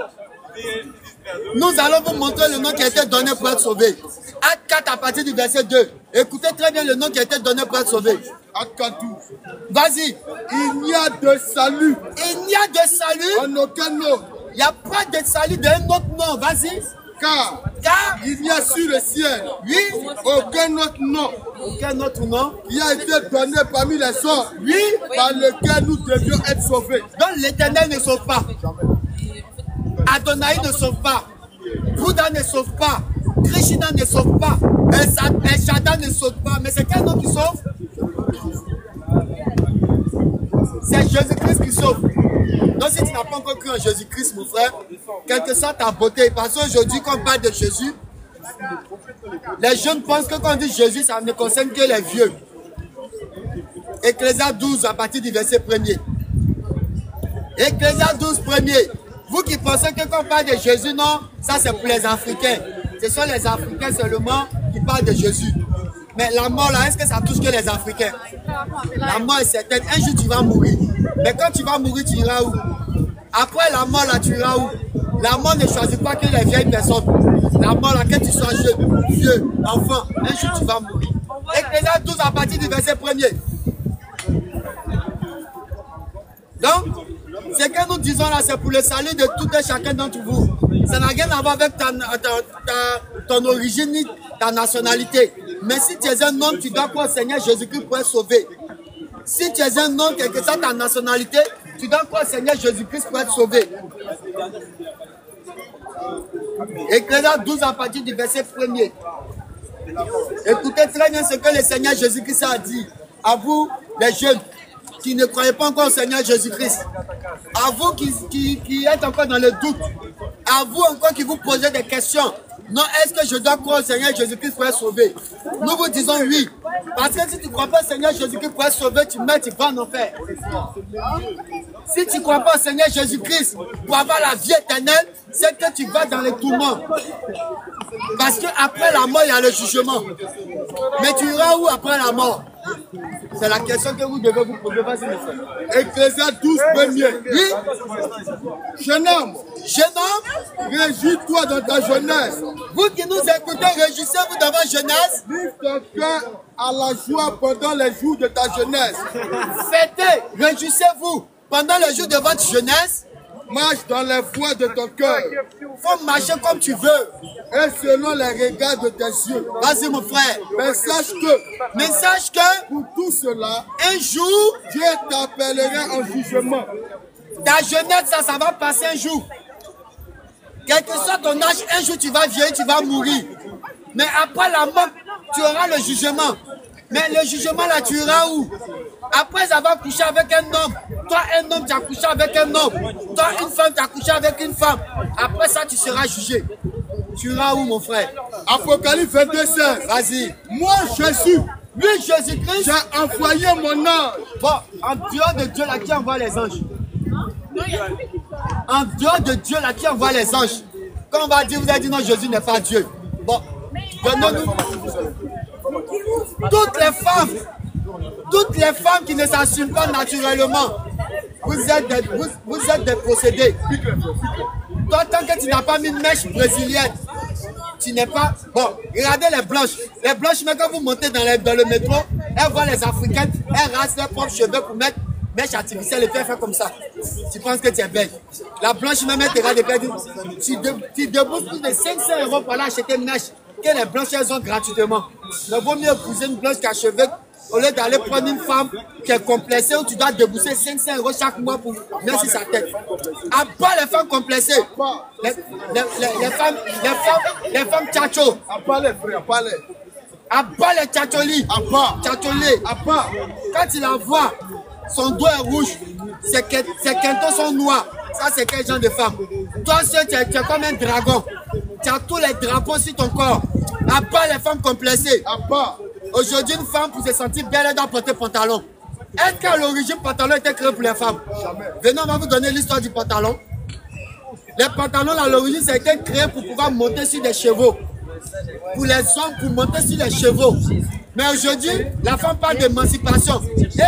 Nous allons vous montrer le nom qui a été donné pour être sauvé. Acte 4 à partir du verset 2. Écoutez très bien le nom qui a été donné pour être sauvé. Acte 4. Vas-y. Il n'y a de salut Il n'y a de salut. en aucun autre. Il n'y a pas de salut d'un autre nom. Vas-y. Car il n'y a sur le ciel Oui. aucun autre nom Aucun autre nom. qui a été donné parmi les hommes Oui. par lequel nous devions être sauvés. Donc l'Éternel ne sauve pas. Adonai ne sauve pas. Bouddha ne sauve pas. Krishna ne sauve pas. El Shaddai ne sauve pas. Mais c'est quel nom qui sauve? C'est Jésus-Christ qui sauve. Donc si tu n'as pas encore cru en Jésus-Christ, mon frère, quelle que soit ta beauté, parce qu'aujourd'hui, quand on parle de Jésus, Les jeunes pensent que quand on dit Jésus, ça ne concerne que les vieux. Ecclésiaste 12 à partir du verset 1er. Ecclésiaste 12 1er. Vous qui pensez que quand on parle de Jésus, non, ça c'est pour les Africains. Ce sont les Africains seulement qui parlent de Jésus. Mais la mort là, est-ce que ça touche que les Africains? La mort est certaine. Un jour tu vas mourir. Mais quand tu vas mourir, tu iras où? Après la mort là, tu iras où? La mort ne choisit pas que les vieilles personnes. La mort là, que tu sois jeune, vieux, enfant, un jour tu vas mourir. Ecclésiaste 12 à partir du verset 1er. Donc, ce que nous disons là, c'est pour le salut de tout et chacun d'entre vous. Ça n'a rien à voir avec ton origine ni ta nationalité. Mais si tu es un homme, tu dois croire au Seigneur Jésus-Christ pour être sauvé. Si tu es un homme, quelle que soit ta nationalité, tu dois croire au Seigneur Jésus-Christ pour être sauvé. Ecclésiaste 12 à partir du verset 1er. Écoutez très bien ce que le Seigneur Jésus-Christ a dit. À vous, les jeunes, qui ne croyez pas encore au Seigneur Jésus-Christ. À vous qui êtes encore dans le doute. À vous encore qui vous posez des questions. Non, est-ce que je dois croire au Seigneur Jésus-Christ pour être sauvé? Nous vous disons oui. Parce que si tu ne crois pas au Seigneur Jésus-Christ pour être sauvé, tu meurs, tu vas en enfer. Si tu ne crois pas au Seigneur Jésus-Christ pour avoir la vie éternelle, c'est que tu vas dans les tourments. Parce qu'après la mort, il y a le jugement. Mais tu iras où après la mort? C'est la question que vous devez vous poser. Ecclésiaste 12 1er. Oui. Jeune homme, réjouis-toi dans ta jeunesse. Vous qui nous écoutez, réjouissez-vous dans votre jeunesse. Vive ton cœur à la joie pendant les jours de ta jeunesse. Fêtez, réjouissez-vous pendant les jours de votre jeunesse. Marche dans les voies de ton cœur. Faut marcher comme tu veux. Et selon les regards de tes yeux. Vas-y mon frère. Mais sache que pour tout cela, un jour, Dieu t'appellera en jugement. Ta jeunesse, ça va passer un jour. Quel que soit ton âge, un jour tu vas vieillir, tu vas mourir. Mais après la mort, tu auras le jugement. Mais le jugement là, tu iras où? Après avoir couché avec un homme, toi un homme, tu as couché avec un homme. Toi une femme, tu as couché avec une femme. Après ça, tu seras jugé. Tu iras où mon frère? Apocalypse 22:16. Vas-y. Moi Jésus, lui Jésus-Christ, j'ai envoyé mon ange. Bon, en dehors de Dieu là, qui envoie les anges? En dehors de Dieu là, qui envoie les anges? Quand on va dire, vous avez dit non, Jésus n'est pas Dieu. Bon, donnons-nous. Toutes les femmes qui ne s'assument pas naturellement, vous êtes des possédés. Toi, tant que tu n'as pas mis une mèche brésilienne, tu n'es pas... Bon, regardez les blanches. Les blanches, même quand vous montez dans le métro, elles voient les Africaines, elles rasent leurs propres cheveux pour mettre mèche artificielle et puis elles font comme ça. Tu penses que tu es belle. La blanche, même elle te regarde et puis tu débourses plus de 500 € pour aller acheter une mèche que les blanches, elles ont gratuitement. Il vaut mieux épouser une blanche qui a cheveux au lieu d'aller prendre une femme qui est complexée où tu dois débourser 500 € chaque mois pour mettre sur sa tête. À part les femmes complexées, les femmes tchacho. À part les frères, à part les... À part les tchatcholi. À part. Tchatcholé. À part. Quand tu la vois, son dos est rouge, ses quintons sont noirs. Ça, c'est quel genre de femme? Toi, tu es comme un dragon. Tu as tous les drapeaux sur ton corps. À part les femmes complexées. À part. Aujourd'hui, une femme, pour se sentir belle, elle doit porter pantalon. Est-ce qu'à l'origine, pantalon était créé pour les femmes? Jamais. Venez, on va vous donner l'histoire du pantalon. Les pantalons, à l'origine, ça a été créé pour pouvoir monter sur des chevaux. Pour les hommes, pour monter sur les chevaux. Mais aujourd'hui, la femme parle d'émancipation. Et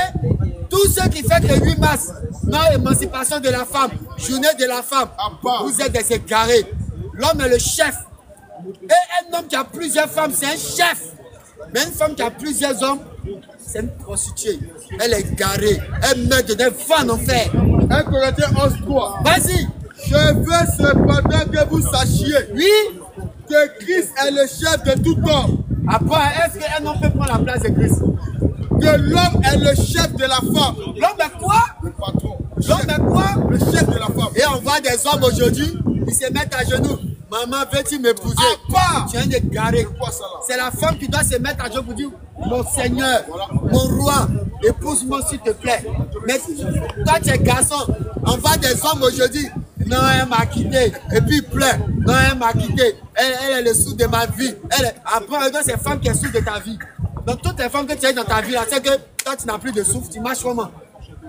tout ce qui fait que le 8 mars, non, émancipation de la femme, journée de la femme, vous êtes des égarés. L'homme est le chef. Et un homme qui a plusieurs femmes, c'est un chef. Mais une femme qui a plusieurs hommes, c'est une prostituée. Elle est garée. Elle meurt de vent en enfer. 1 Corinthiens 11:3. Vas-y. Je veux cependant que vous sachiez, oui, que Christ est le chef de tout homme. Après, est-ce qu'un homme peut prendre la place de Christ? Que l'homme est le chef de la femme. L'homme est quoi? Le patron. L'homme est quoi? Le chef de la femme. Et on voit des hommes aujourd'hui, ils se mettent à genoux. Maman, veux-tu m'épouser? Tu viens de garer. C'est la femme qui doit se mettre à genoux pour dire, mon Seigneur, mon roi, épouse-moi s'il te plaît. Mais toi, tu es garçon. On voit des hommes aujourd'hui. Non, elle m'a quitté. Et puis il pleure. Non, elle m'a quitté. elle est le sou de ma vie. Après, c'est femme qui est sou de ta vie. Donc, toutes les femmes que tu as dans ta vie, c'est que quand tu n'as plus de souffle, tu marches comment?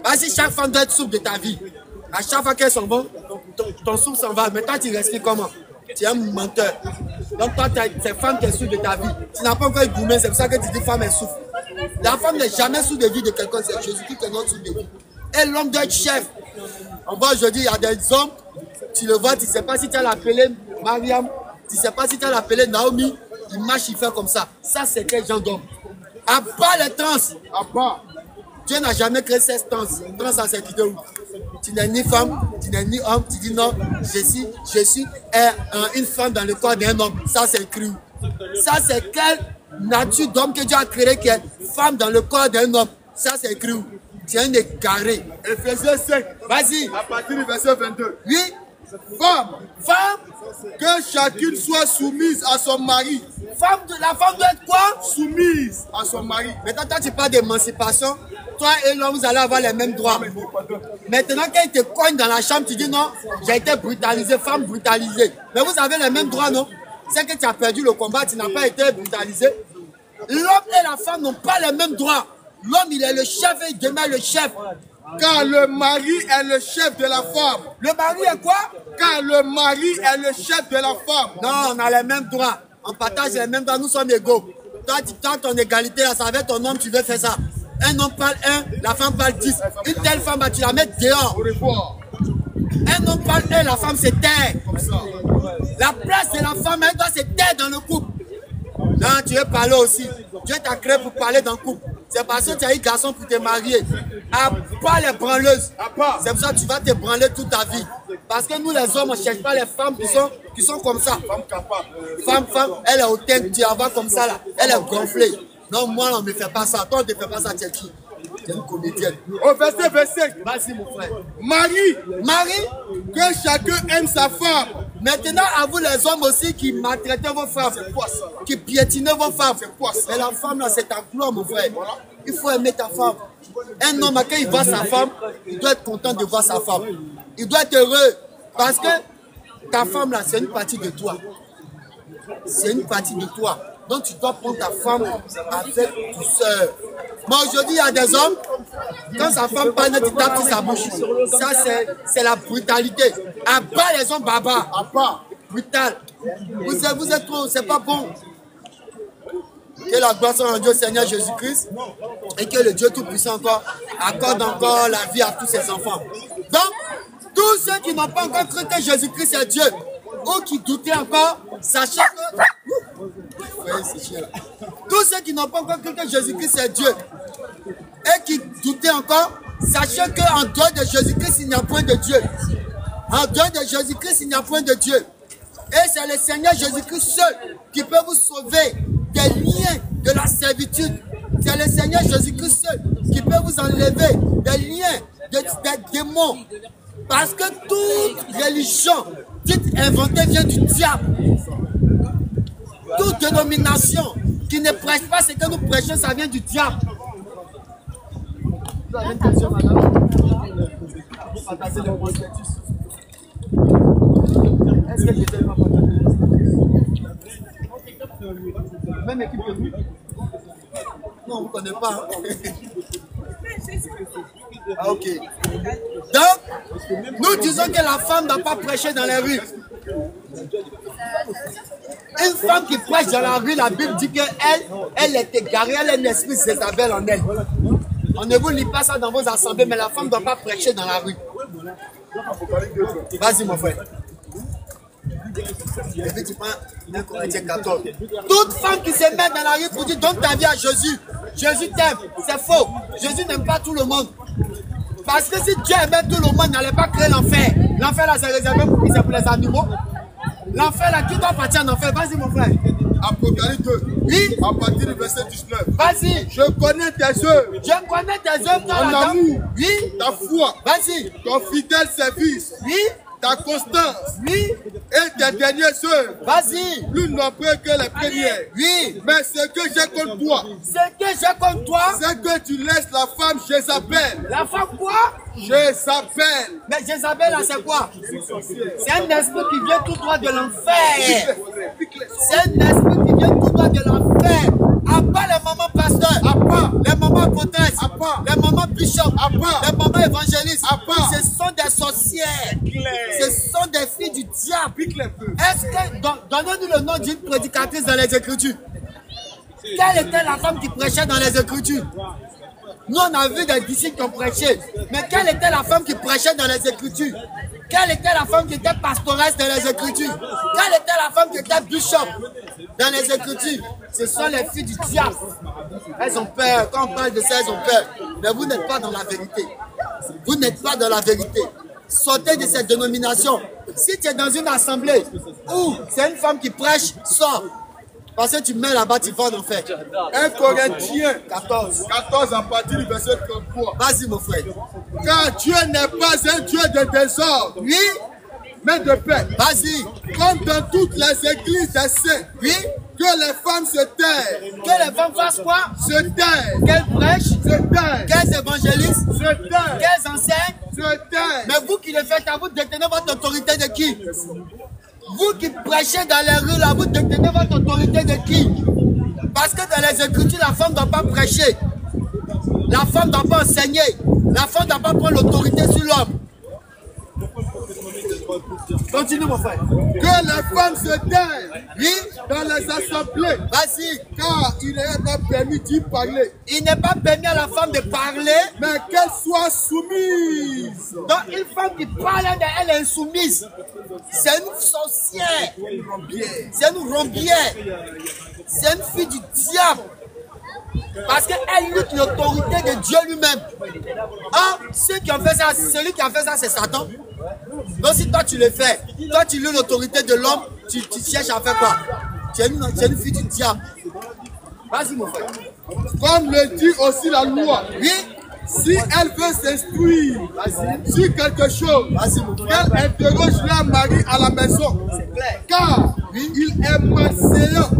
Vas-y, chaque femme doit être souffle de ta vie. À chaque fois qu'elles s'en vont, ton souffle s'en va. Mais toi, tu respires comment? Tu es un menteur. Donc, toi, c'est femme qui est souffle de ta vie. Tu n'as pas encore gourmé, c'est pour ça que tu dis femme est souffle. La femme n'est jamais sous de vie de quelqu'un, c'est Jésus-Christ qui est notre sous de vie. Et l'homme doit être chef. On voit aujourd'hui, il y a des hommes, tu le vois, tu ne sais pas si tu as l'appelé Mariam, tu ne sais pas si tu as l'appelé Naomi, il marche, il fait comme ça. Ça, c'est quel genre d'homme? À part les trans, à part. Dieu n'a jamais créé cette trans. Trans, c'est qui où? Tu n'es ni femme, tu n'es ni homme, tu dis non, je suis une femme dans le corps d'un homme. Ça, c'est écrit. Ça, c'est quelle nature d'homme que Dieu a créé qui est femme dans le corps d'un homme? Ça, c'est écrit. Tu es un égaré. Ephésiens 5. Vas-y. À partir du verset 22. Oui. Femme, que chacune soit soumise à son mari. La femme doit être quoi? Soumise à son mari. Maintenant, toi, tu parles d'émancipation. Toi et l'homme, vous allez avoir les mêmes droits. Maintenant, quand il te cogne dans la chambre, tu dis non, j'ai été brutalisé, femme brutalisée. Mais vous avez les mêmes droits, non? C'est que tu as perdu le combat, tu n'as pas été brutalisé. L'homme et la femme n'ont pas les mêmes droits. L'homme, il est le chef et il demeure le chef. Car le mari est le chef de la femme. Le mari est quoi? Car le mari est le chef de la femme. Non, on a les mêmes droits. On partage les mêmes droits, nous sommes égaux. Toi, tu tentes ton égalité, là, ça avec ton homme, tu veux faire ça. Un homme parle 1, la femme parle 10. Une telle femme, tu la mets dehors. Un homme parle 1, la femme se tait. La place de la femme, elle doit se taire dans le couple. Non, tu veux parler aussi. Dieu t'a créé pour parler dans le couple. C'est parce que tu as eu garçon pour te marier. À part les branleuses. C'est pour ça que tu vas te branler toute ta vie. Parce que nous les hommes, on ne cherche pas les femmes qui sont comme ça. Femme, elle est hautaine, tu la vois comme ça là. Elle est gonflée. Non, moi on ne me fait pas ça. Toi on ne te fait pas ça, tu es qui? Tu es une comédienne. Au verset 25. Vas-y mon frère. Marie, que chacun aime sa femme. Maintenant, à vous les hommes aussi qui maltraitez vos femmes, qui piétinez vos femmes. Mais la femme là, c'est ta gloire, mon frère. Il faut aimer ta femme. Un homme, quand il voit sa femme, il doit être content de voir sa femme. Il doit être heureux. Parce que ta femme là, c'est une partie de toi. C'est une partie de toi. Donc tu dois prendre ta femme avec douceur. Mais aujourd'hui, il y a des hommes, quand sa femme parle, tu tapes sur sa bouche. Ça, c'est la brutalité. À bas les hommes barbares. À bas. Brutal. Vous êtes trop, c'est pas bon. Que la gloire soit en Dieu, Seigneur Jésus-Christ. Et que le Dieu Tout-Puissant encore accorde encore la vie à tous ses enfants. Donc, tous ceux qui n'ont pas encore cru que Jésus-Christ est Dieu, ou qui doutaient encore, sachez que... Tous ceux qui n'ont pas encore cru que Jésus-Christ est Dieu, et qui doutaient encore, sachez qu'en dehors de Jésus-Christ, il n'y a point de Dieu. En dehors de Jésus-Christ, il n'y a point de Dieu. Et c'est le Seigneur Jésus-Christ seul qui peut vous sauver des liens de la servitude. C'est le Seigneur Jésus-Christ seul qui peut vous enlever des liens, des démons. Parce que toute religion dite inventée vient du diable. Toute dénomination qui ne prêche pas ce que nous prêchons, ça vient du diable. Vous avez une question, madame? Vous partagez le prospectus. Est-ce que j'étais pas partagé? Même équipe que vous? Non, on ne connaît pas. Ah, ok. Donc, nous disons que la femme ne doit pas prêcher dans les rues. Une femme qui prêche dans la rue, la Bible dit qu'elle est égarée, elle a un esprit Jézabel en elle. On ne vous lit pas ça dans vos assemblées, mais la femme ne doit pas prêcher dans la rue. Vas-y mon frère. Et puis tu prends 1 Corinthiens 14. Toute femme qui se met dans la rue pour dire donne ta vie à Jésus. Jésus t'aime. C'est faux. Jésus n'aime pas tout le monde. Parce que si Dieu aimait tout le monde, il n'allait pas créer l'enfer. L'enfer là, c'est réservé pour qui? C'est pour les animaux. L'enfer là, qui doit partir en enfer? Vas-y mon frère. Apocalypse 2. Oui. À partir du verset 19. Vas-y. Je connais tes œuvres. Je connais tes œuvres. Ton amour. Oui. Ta foi. Vas-y. Ton fidèle service. Oui. Ta constance. Oui. Et tes dernières œuvres. Vas-y. Plus nombreuses que les premières. Oui. Mais ce que j'ai contre toi. Ce que j'ai contre toi. C'est que tu laisses la femme Jézabel. La femme quoi? Jézabel. Mais Jézabel là c'est quoi? C'est un esprit qui vient tout droit de l'enfer. C'est un esprit qui vient tout droit de l'enfer. À part les mamans pasteurs, à part les mamans apôtresses, à part les mamans bishops, à part les mamans évangélistes, à part ce sont des sorcières. Ce sont des filles du diable. Est-ce que donnez-nous le nom d'une prédicatrice dans les Écritures? Quelle était la femme qui prêchait dans les Écritures? Nous, on a vu des disciples qui ont prêché. Mais quelle était la femme qui prêchait dans les Écritures? Quelle était la femme qui était pastoresse dans les Écritures? Quelle était la femme qui était bishop dans les Écritures? Ce sont les filles du diable. Elles ont peur. Quand on parle de ça, elles ont peur. Mais vous n'êtes pas dans la vérité. Vous n'êtes pas dans la vérité. Sortez de cette dénomination. Si tu es dans une assemblée où c'est une femme qui prêche, sors. Parce que tu mets là-bas, tu vas en enfer. 1 Corinthiens 14. 14 à partir du verset 33. Vas-y, mon frère. Car Dieu n'est pas un Dieu de désordre, Oui. mais de paix. Vas-y. Comme dans toutes les églises des saints, Oui. que les femmes se taisent. Que les femmes fassent quoi? Se taisent. Qu'elles prêchent? Se taisent. Qu'elles évangélisent? Se taisent. Qu'elles enseignent? Se taisent. Mais vous qui le faites, à vous détenez votre autorité de qui? Vous qui prêchez dans les rues, là, vous détenez votre autorité de qui? Parce que dans les Écritures, la femme ne doit pas prêcher. La femme ne doit pas enseigner. La femme ne doit pas prendre l'autorité sur l'homme. Continue, mon frère. Que les femmes se taisent. Oui. Dans les assemblées. Vas-y. Car il n'est pas permis d'y parler. Il n'est pas permis à la femme de parler. Mais qu'elle soit soumise. Donc, une femme qui parle, elle est insoumise. C'est une sorcière. C'est une rombière. C'est une fille du diable. Parce qu'elle lutte l'autorité de Dieu lui-même. Hein? Ceux qui ont fait ça, celui qui a fait ça, c'est Satan. Donc si toi tu le fais, toi tu luttes l'autorité de l'homme, tu cherches à faire quoi? Tu es une fille du diable. Vas-y mon frère. Comme le dit aussi la loi. Oui. Si elle veut s'instruire sur quelque chose, qu'elle interroge leur mari à la maison. Car il est malséant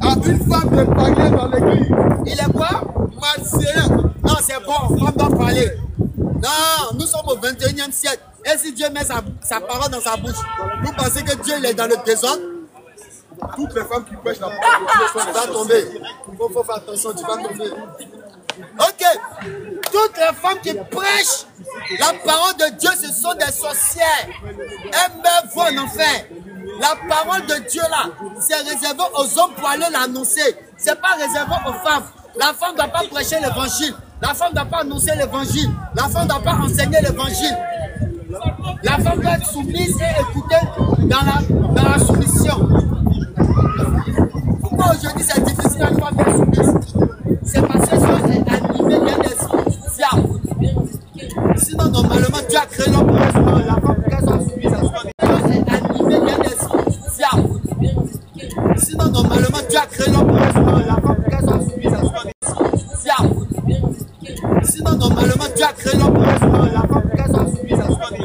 à une femme de parler dans l'église. Il est quoi? Malséant. Non, c'est bon, femme doit parler. Non, nous sommes au 21e siècle. Et si Dieu met sa parole dans sa bouche, vous pensez que Dieu il est dans le désordre? Toutes les femmes qui prêchent la parole de Dieu sont Tu vas tomber. Il faut faire attention, tu vas tomber. Ok. Toutes les femmes qui prêchent la parole de Dieu, ce sont des sorcières. Elles vont en enfer. La parole de Dieu là, c'est réservé aux hommes pour aller l'annoncer. C'est pas réservé aux femmes. La femme ne doit pas prêcher l'évangile. La femme ne doit pas annoncer l'évangile. La femme ne doit pas enseigner l'évangile. La femme doit être soumise et écouter dans la soumission. Pourquoi aujourd'hui c'est difficile à une femme d'être soumise?